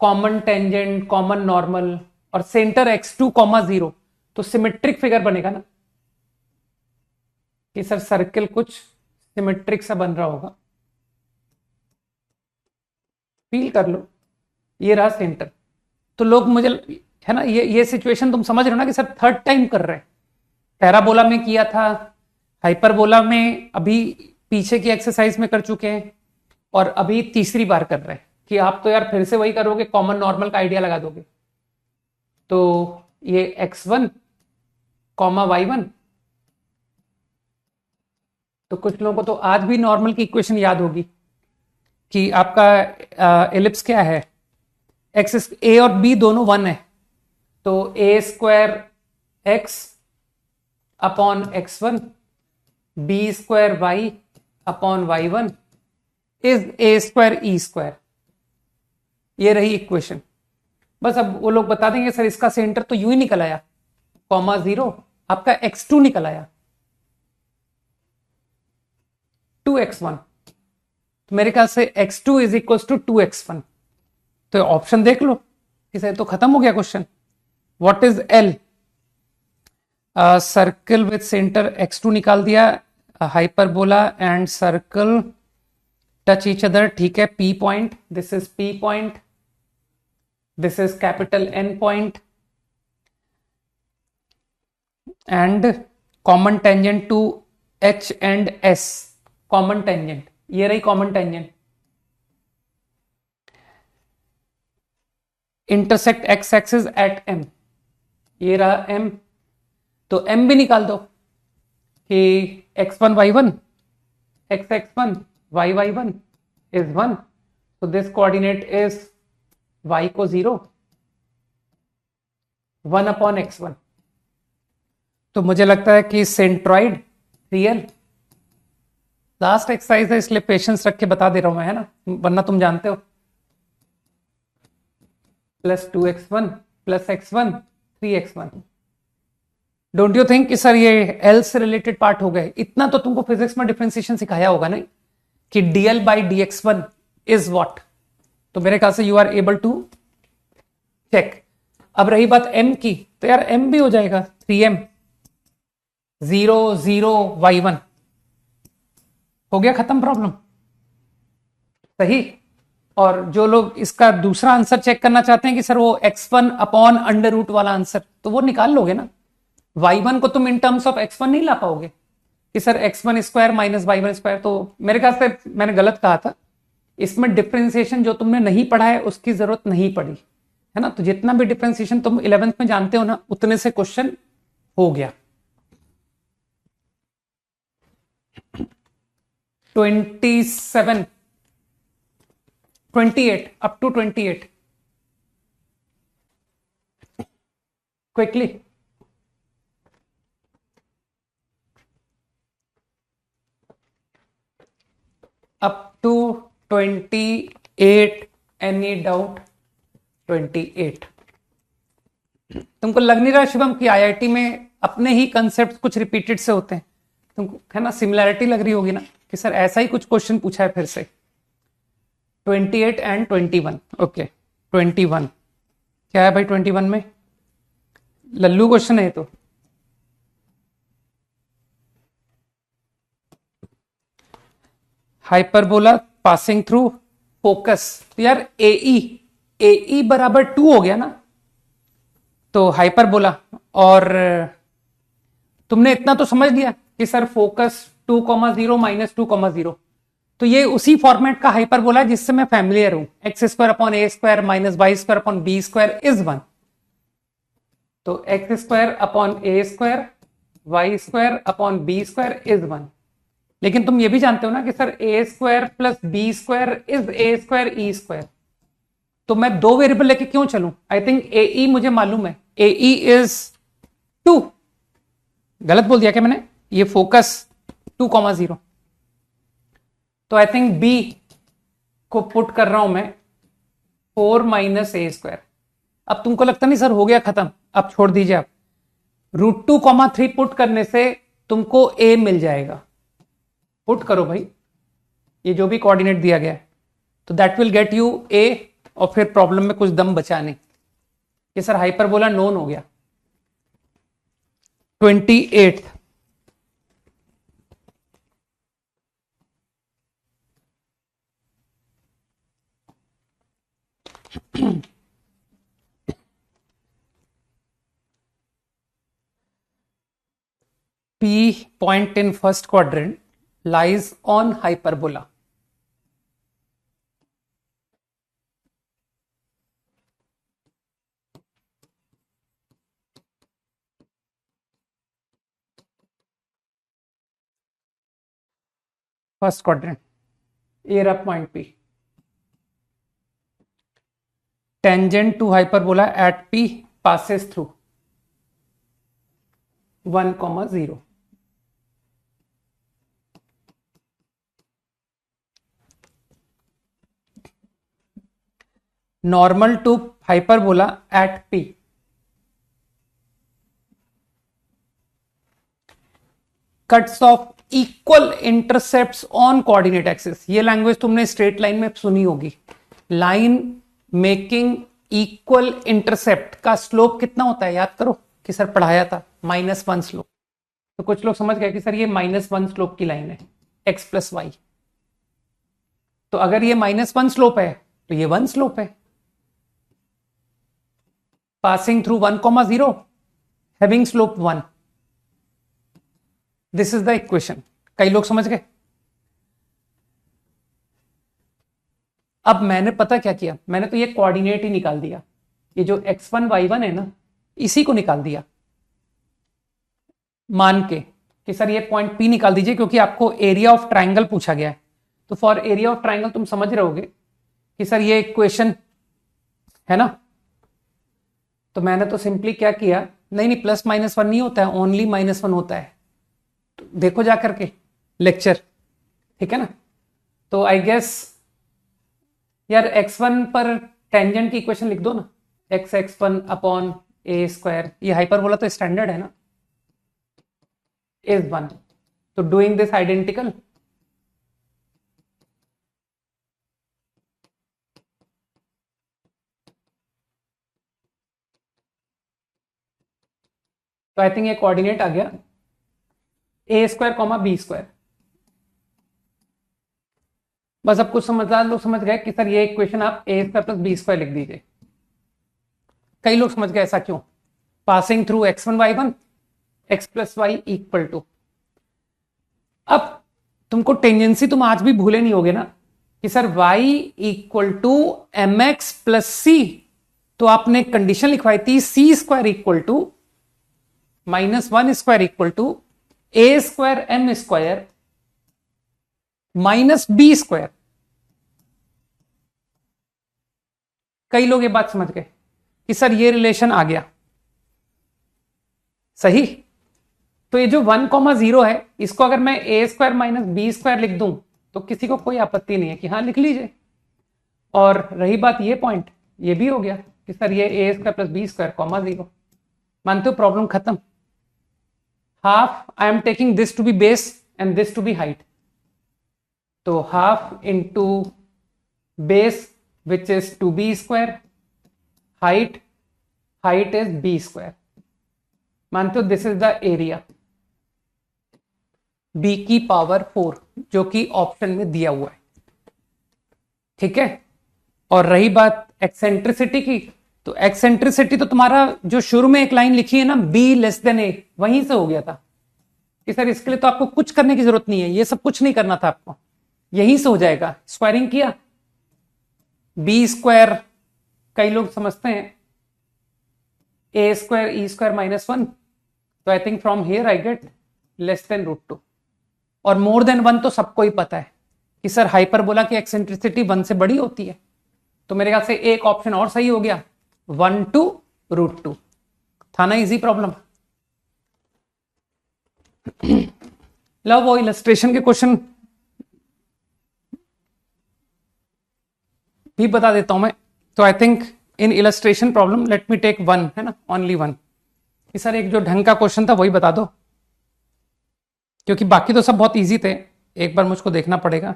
कॉमन टेंजेंट, कॉमन नॉर्मल, और सेंटर x2 कॉमा 0, तो सिमेट्रिक फिगर बनेगा ना कि सर सर्कल कुछ सिमेट्रिक सा बन रहा होगा। फील कर लो, ये रहा सेंटर। तो लोग मुझे, है ना, ये सिचुएशन तुम समझ रहे हो ना कि सर थर्ड टाइम कर रहे हैं। पैराबोला में किया था, हाइपरबोला में अभी पीछे की एक्सरसाइज में कर चुके हैं, और अभी तीसरी बार कर रहे हैं कि आप तो यार फिर से वही करोगे, कॉमन नॉर्मल का आइडिया लगा दोगे। तो ये x1 कॉमा y1, तो कुछ लोगों को तो आज भी नॉर्मल की इक्वेशन याद होगी कि आपका एलिप्स क्या है, एक्स ए और बी दोनों 1 है, तो A square X upon x1 B square Y upon y1 is A square E square. ये रही इक्वेशन। बस अब वो लोग बता देंगे सर इसका सेंटर तो यूं ही निकल आया, कॉमा 0, आपका x2 निकल आया 2x1, तो मेरे ख्याल से x2 is equal to 2x1। तो ऑप्शन देख लो कि सर तो खत्म हो गया question. What is L? Circle with centre x2 निकाल दिया, hyperbola and circle touch each other, ठीक है, P point, this is P point, this is capital N point, and common tangent to H and S, common tangent, ये रही common tangent. Intersect x axis at M, ये रहा M, तो M भी निकाल दो कि x1 y1 x x1 y y1 is 1, so this coordinate is y को 0, 1 upon x1। तो मुझे लगता है कि सेंट्रॉइड रियल। लास्ट एक्सरसाइज है इसलिए पेशेंस रख के बता दे रहा हूं मैं, है ना, वरना तुम जानते हो। Plus 2x1 plus x1 3x1। Don't you think कि सर ये एल से रिलेटेड पार्ट हो गए? इतना तो तुमको फिजिक्स में डिफरेंशिएशन सिखाया होगा नहीं कि dl by dx1 is what. तो मेरे ख्याल से you are able to check. अब रही बात m की, तो यार m भी हो जाएगा 3m 0 0 y1, हो गया खत्म प्रॉब्लम, सही। और जो लोग इसका दूसरा आंसर चेक करना चाहते हैं कि सर वो x1 अपॉन अंडर रूट वाला आंसर, तो वो निकाल लोगे ना। y1 को तुम इन टर्म्स ऑफ x1 नहीं ला पाओगे कि sir x1 square minus y1 square. तो मेरे ख्याल से मैंने गलत कहा था, इसमें डिफरेंशिएशन जो तुमने नहीं पढ़ा है उसकी जरूरत नहीं पड़ी, है ना। तो जितना भी डिफरेंशिएशन तुम 11th में जानते हो ना, उतने से क्वेश्चन हो गया। 27 28 up to 28 quickly। up to 28, any doubt? 28। तुमको लग नहीं रहा शिवम कि आईआईटी में अपने ही कंसेप्ट कुछ रिपीटेड से होते हैं? तुमको है ना सिमिलैरिटी लग रही होगी ना कि सर ऐसा ही कुछ क्वेश्चन पूछा है फिर से। 28 एंड 21, ओके 21 क्या है भाई? 21 में लल्लू क्वेश्चन है तो। हाइपरबोला पासिंग थ्रू फोकस, तो यार ए बराबर 2 हो गया ना, तो हाइपरबोला। और तुमने इतना तो समझ लिया कि सर फोकस 2,0 माइनस 2,0, तो ये उसी फॉर्मेट का हाइपरबोला है जिससे मैं फैमिलियर हूं। X square upon a square minus Y square upon b square is 1, तो x square upon a square y square upon b square is 1। लेकिन तुम ये भी जानते हो ना कि sir a square plus B square is A square E square, तो मैं 2 वेरिएबल लेके क्यों चलूं? आई थिंक ए ई मुझे मालूम है, ए ई इज 2। गलत बोल दिया क्या मैंने? ये फोकस 2,0, तो आई थिंक बी को पुट कर रहा हूं मैं 4 माइनस ए स्क्वायर। अब तुमको लगता नहीं सर हो गया खत्म, अब छोड़ दीजिए आप। √2, 3 पुट करने से तुमको a मिल जाएगा। पुट करो भाई, ये जो भी कोऑर्डिनेट दिया गया है, तो that will get you a, और फिर प्रॉब्लम में कुछ दम बचा नहीं कि सर हाइपरबोला नोन हो गया। 28 P point in first quadrant lies on hyperbola. First quadrant, A रहा point P. Tangent to hyperbola at P passes through 1, 0. Normal to hyperbola at P. Cuts off equal intercepts on coordinate axis. ये language तुमने straight line में सुनी होगी। Line making equal intercept का slope कितना होता है, याद करो कि सर पढ़ाया था, -1 स्लोप। तो कुछ लोग समझ गए कि सर ये -1 स्लोप की लाइन है, x + y। तो अगर ये -1 स्लोप है तो ये 1 स्लोप है। Passing through 1, 0, having slope 1। This is the equation. कई लोग समझ गए। अब मैंने पता क्या किया, मैंने तो ये कोऑर्डिनेट ही निकाल दिया, ये जो x1 y1 है ना, इसी को निकाल दिया मान के कि सर ये पॉइंट P निकाल दीजिए, क्योंकि आपको एरिया ऑफ ट्राइंगल पूछा गया है। तो फॉर एरिया ऑफ ट्राइंगल तुम समझ रहे होगे कि सर ये इक्वेशन है ना। तो मैंने तो सिंपली क्या किया, नहीं +-1 नहीं होता है, ओनली -1 होता है। तो देखो जा करके लेक्चर, ठीक है ना। तो आई गेस यार x1 पर टेंजेंट की इक्वेशन लिख दो ना, x(1/a²). ये हाइपरबोला तो स्टैंडर्ड है ना, इज 1। तो डूइंग दिस आइडेंटिकल, तो आई थिंक ये कोऑर्डिनेट आ गया a², b²। बस अब कुछ समझदार लोग समझ गए कि सर ये इक्वेशन आप a² + b² लिख दीजिए। कई लोग समझ गए ऐसा क्यों। Passing through x1 y1, x + y = अब तुमको टेंजेंसी तुम आज भी भूले नहीं होगे ना कि सर y = mx + c। तो आपने कंडीशन लिखवाई थी c² = -1² = a² m² - b²। कई लोग ये बात समझ गए कि सर ये रिलेशन आ गया सही। तो ये जो 1, 0 है, इसको अगर मैं a² - b² लिख दूं तो किसी को कोई आपत्ति नहीं है कि हाँ लिख लीजिए। और रही बात ये पॉइंट, ये भी हो गया कि सर ये a² + b², 0। मानते हो प्रॉब्लम खत्म। Half I am taking this to be base and this to be height. तो half into base which is 2b², height is b²। मानते हो this is the area, b की power 4, जो कि option में दिया हुआ है, ठीक है। और रही बात एक्सेंट्रिसिटी की, तो एक्सेंट्रिसिटी तो तुम्हारा जो शुरू में एक लाइन लिखी है ना, b a, वहीं से हो गया था कि सर इसके लिए तो आपको कुछ करने की जरूरत नहीं है, ये सब कुछ नहीं करना था आपको, यहीं से हो जाएगा। स्क्वायरिंग किया, b², कई लोग समझते हैं a² e² -1। तो I think from here I get <√2। और मोर देन 1 तो सबको ही पता है कि सर हाइपरबोला की एक्सेंट्रिसिटी 1 से बड़ी होती है। तो मेरे ख्याल से एक ऑप्शन और सही हो गया, 1 to √2। था ना इजी प्रॉब्लम। लो वो इलस्ट्रेशन के क्वेश्चन भी बता देता हूं मैं। तो I think in illustration problem let me take 1, है ना, ओनली 1। कि सर एक जो ढंग का क्वेश्चन था वही बता दो, क्योंकि बाकी तो सब बहुत इजी थे, एक बार मुझको देखना पड़ेगा।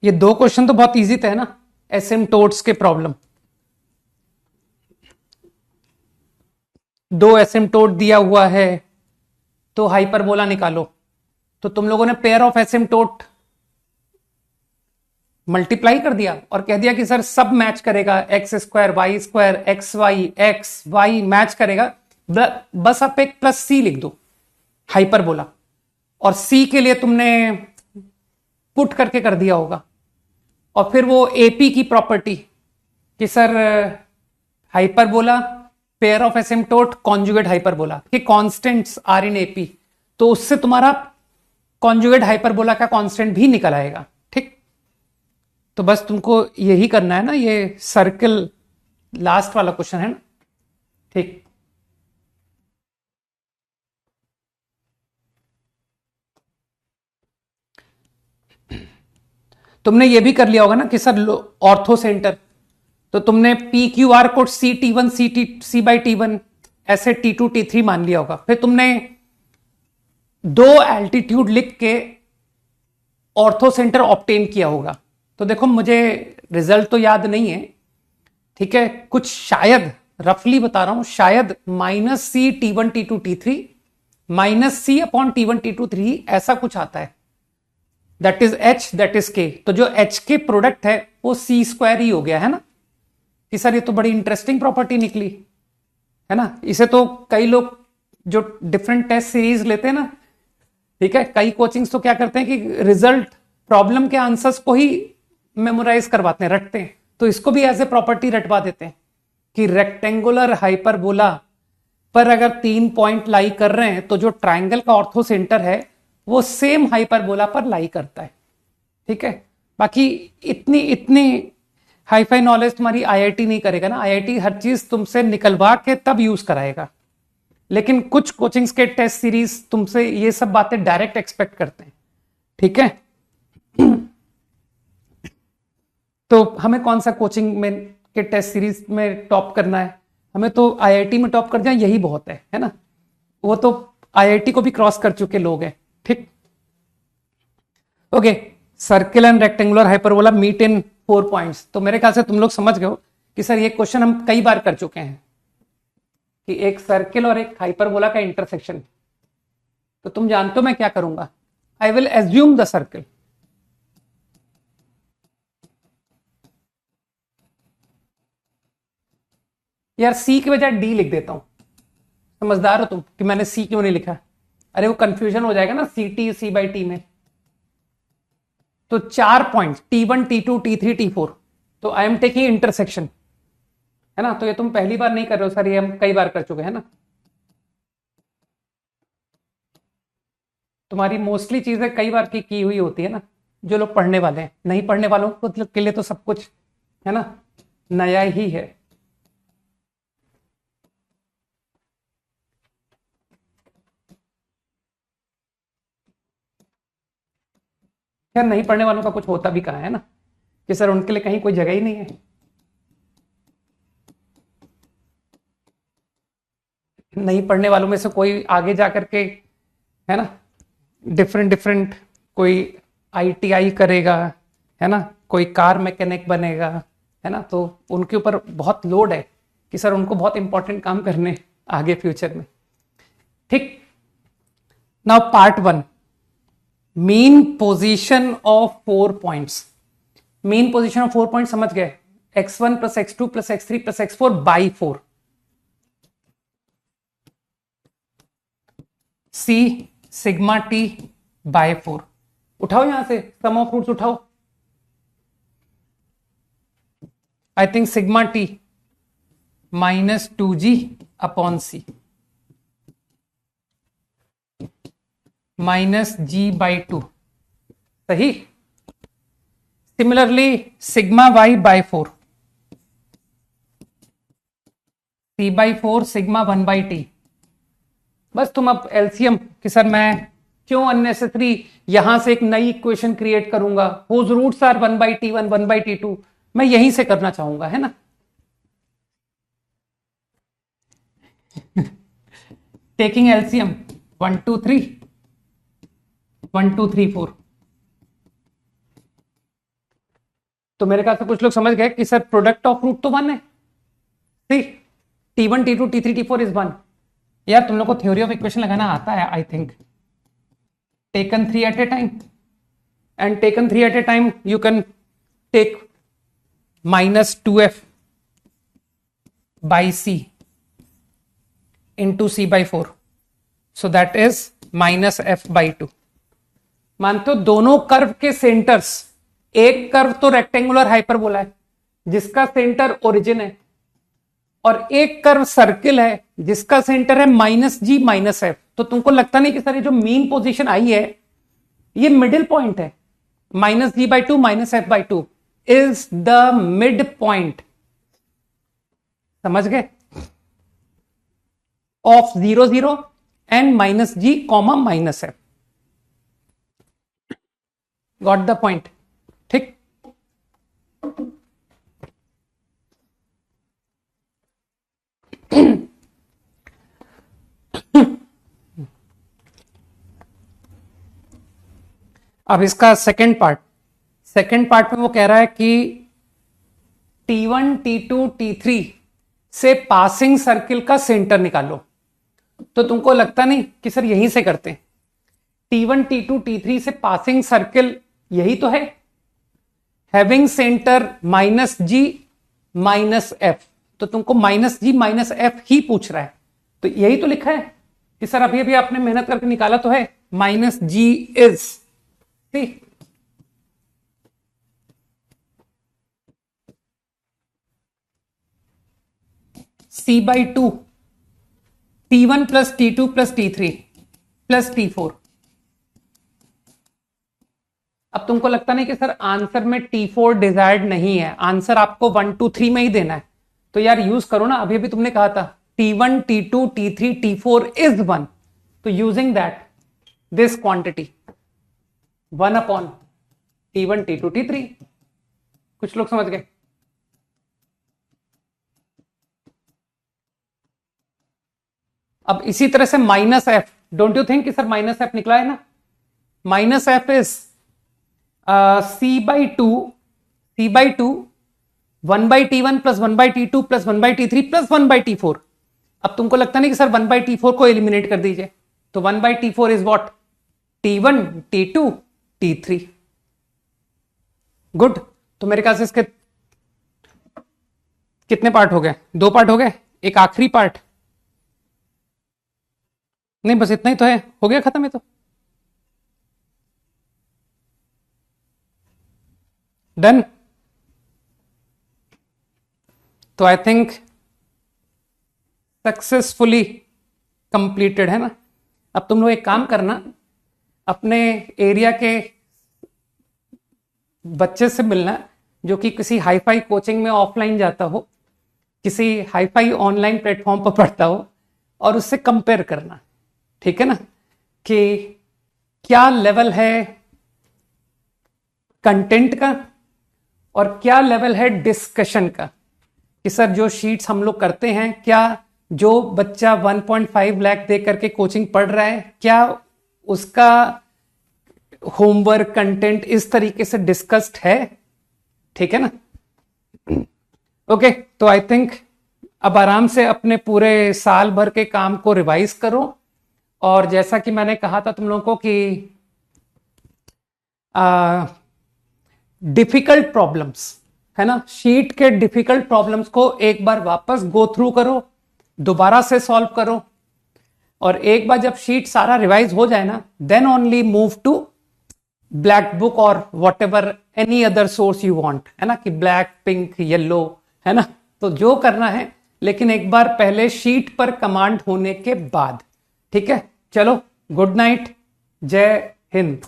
ये दो क्वेश्चन तो बहुत इजी थे ना, एसिम्टोट्स के प्रॉब्लम। दो एसिम्टोट दिया हुआ है तो हाइपरबोला निकालो, तो तुम लोगों ने पेयर ऑफ एसिम्टोट मल्टीप्लाई कर दिया और कह दिया कि सर सब मैच करेगा, x square x y match करेगा, बस आप एक प्लस सी लिख दो हाइपरबोला, और सी के लिए तुमने पुट करके कर दिया होगा। और फिर वो एपी की प्रॉपर्टी कि sir hyperbola pair of asymptote conjugate hyperbola कि कांस्टेंट्स आर इन एपी, तो उससे तुम्हारा कॉन्जुगेट हाइपरबोला का कांस्टेंट भी निकल आएगा। ठीक, तो बस तुमको यही करना है ना, ये सर्कल लास्ट वाला क्वेश्चन है ना। ठीक, तुमने ये भी कर लिया होगा ना कि सर ऑर्थो सेंटर, तो तुमने p q r code c t by T1 ऐसे T2 T3 मान लिया होगा। फिर तुमने दो एल्टीट्यूड लिख के ऑर्थो सेंटर ऑब्टेन किया होगा। तो देखो मुझे रिजल्ट तो याद नहीं है, ठीक है, कुछ शायद रफली बता रहा हूं, शायद -C T1 T2 T3 -C/T1 T2 T3 ऐसा कुछ आता है, that is H that is K। तो जो H के प्रोडक्ट है वो C² ही हो गया है ना, कि सर ये तो बड़ी इंटरेस्टिंग प्रॉपर्टी निकली है ना। इसे तो कई लोग जो डिफरेंट टेस्ट सीरीज लेते हैं ना, ठीक है, कई कोचिंग्स तो क्या करते हैं कि रिजल्ट प्रॉब्लम के आंसर्स को ही मेमोराइज करवाते हैं, रटते हैं, तो इसको भी एज ए प्रॉपर्टी रटवा देते हैं कि रेक्टेंगुलर हाइपरबोला पर अगर 3 पॉइंट लाई कर रहे हैं तो जो ट्राइंगल का ऑर्थो सेंटर है वो सेम हाइपरबोला पर लाई करता है। ठीक है, बाकी इतनी इतनी हाईफाई नॉलेज तुम्हारी आईआईटी नहीं करेगा ना, आईआईटी हर चीज तुमसे निकलवा के तब यूज कराएगा, लेकिन कुछ कोचिंग्स के टेस्ट सीरीज तुमसे ये सब बातें डायरेक्ट एक्सपेक्ट करते हैं। ठीक है, तो हमें कौन सा कोचिंग में के टेस्ट सीरीज में टॉप करना है, हमें तो आईआईटी में टॉप कर जाए यही बहुत है ना, वो तो आईआईटी को भी क्रॉस कर चुके लोग हैं। ठीक, okay, circle and rectangular hyperbola meet in 4 points. तो मेरे ख्याल से तुम लोग समझ गए हो कि सर ये क्वेश्चन हम कई बार कर चुके हैं कि एक सर्किल और एक हाइपरबोला का इंटरसेक्शन। तो तुम जानते हो मैं क्या करूंगा, I will assume the circle, यार सी की बजाय डी लिख देता हूं, समझदार हो तुम कि मैंने सी क्यों नहीं लिखा, अरे वो कंफ्यूजन हो जाएगा ना C/T में। तो 4 point T1 T2 T3 T4, तो आई एम टेकिंग इंटरसेक्शन, है ना। तो ये तुम पहली बार नहीं कर रहे हो सर, ये हम कई बार कर चुके हैं ना। तुम्हारी मोस्टली चीजें कई बार की हुई होती है ना, जो लोग पढ़ने वाले हैं, नहीं पढ़ने वालों के लिए तो सब कुछ है ना नया ही है। खैर नहीं पढ़ने वालों का कुछ होता भी कहाँ है ना, कि सर उनके लिए कहीं कोई जगह ही नहीं है। नहीं पढ़ने वालों में से कोई आगे जा करके है ना डिफरेंट डिफरेंट कोई आईटीआई करेगा, है ना, कोई कार मैकेनिक बनेगा, है ना, तो उनके ऊपर बहुत लोड है कि सर उनको बहुत इंपॉर्टेंट काम करने आगे फ्यूचर में। ठीक, now part 1, mean position of 4 points. Mean position of 4 point समझ गए, x1 + x2 + x3 + x4 by 4, C sigma T by 4। उठाओ यहां से सम ऑफ रूट्स उठाओ, I think sigma T -2g/c -g/2, सही। Similarly sigma y by 4, C/4 sigma 1/t। बस तुम अब एलसीएम कि सर मैं क्यों अननेसेसरी यहां से एक नई इक्वेशन क्रिएट करूंगा? Whose roots are 1/T1 1/T2, मैं यहीं से करना चाहूंगा, है ना। Taking LCM 1 2 3 1 2 3 4। तो मेरे ख्याल से कुछ लोग समझ गए कि सर प्रोडक्ट ऑफ रूट तो 1 है। सी T1 T2 T3 T4 is 1। यार तुम लोग को थ्योरी ऑफ इक्वेशन लगाना आता है I think. Taken 3 at a time, and taken 3 at a time you can take -2f by c into c by 4, so that is -f/2। मानते हो दोनों कर्व के सेंटर्स, एक कर्व तो रेक्टेंगुलर हाइपरबोला है जिसका सेंटर ओरिजिन है, और एक कर्व सर्किल है जिसका सेंटर है -g -f। तो तुमको लगता नहीं कि सर ये जो मीन पोजीशन आई है ये मिडिल पॉइंट है? -g/2 -f/2 is the mid point, समझ गए, of 0 0 and -g, -f। Got the point? ठीक। अब इसका सेकंड पार्ट में वो कह रहा है कि T1 T2 T3 से पासिंग सर्किल का सेंटर निकालो। तो तुमको लगता नहीं कि सर यहीं से करते हैं? T1 T2 T3 से पासिंग सर्किल यही तो है, हैविंग सेंटर -g -f। तो तुमको -g -f ही पूछ रहा है, तो यही तो लिखा है कि सर अभी अभी आपने मेहनत करके निकाला तो है, -g is c/2 T1 plus T2 plus T3 plus T4। अब तुमको लगता नहीं कि सर आंसर में T4 डिजायर्ड नहीं है, आंसर आपको 1 2 3 में ही देना है। तो यार यूज करो ना, अभी अभी तुमने कहा था T1 T2 T3 T4 is 1, तो using that this quantity 1/T1 T2 T3। कुछ लोग समझ गए? अब इसी तरह से -f, डोंट यू थिंक कि सर -f निकला है ना? -f is c/2 1/T1 plus 1/T2 plus 1/T3 plus 1/T4। अब तुमको लगता नहीं कि सर 1/T4 को एलिमिनेट कर दीजिए, तो 1/T4 is what? T1 T2 T3। Good. तो मेरे ख्याल से इसके कितने पार्ट हो गए? 2 पार्ट हो गए, एक आखिरी पार्ट नहीं, बस इतना ही तो है, हो गया खत्म है। तो डन। तो आई थिंक सक्सेसफुली कंप्लीटेड है ना। अब तुम लोग एक काम करना, अपने एरिया के बच्चे से मिलना जो कि किसी हाईफाई कोचिंग में ऑफलाइन जाता हो, किसी हाईफाई ऑनलाइन प्लेटफॉर्म पर पढ़ता हो, और उससे कंपेयर करना, ठीक है ना, कि क्या लेवल है कंटेंट का और क्या लेवल है डिस्कशन का। कि सर जो शीट्स हम लोग करते हैं, क्या जो बच्चा 1.5 लाख दे करके कोचिंग पढ़ रहा है, क्या उसका होमवर्क कंटेंट इस तरीके से डिस्कस्ड है? ठीक है ना। ओके, तो आई थिंक अब आराम से अपने पूरे साल भर के काम को रिवाइज करो, और जैसा कि मैंने कहा था तुम लोगों को कि डिफिकल्ट प्रॉब्लम्स है ना, शीट के डिफिकल्ट प्रॉब्लम्स को एक बार वापस गो थ्रू करो, दोबारा से सॉल्व करो, और एक बार जब शीट सारा रिवाइज हो जाए ना, then only move to black book और whatever any other source you want, है ना, कि ब्लैक पिंक येलो, है ना। तो जो करना है, लेकिन एक बार पहले शीट पर कमांड होने के बाद, ठीक है। चलो, गुड नाइट, जय हिंद।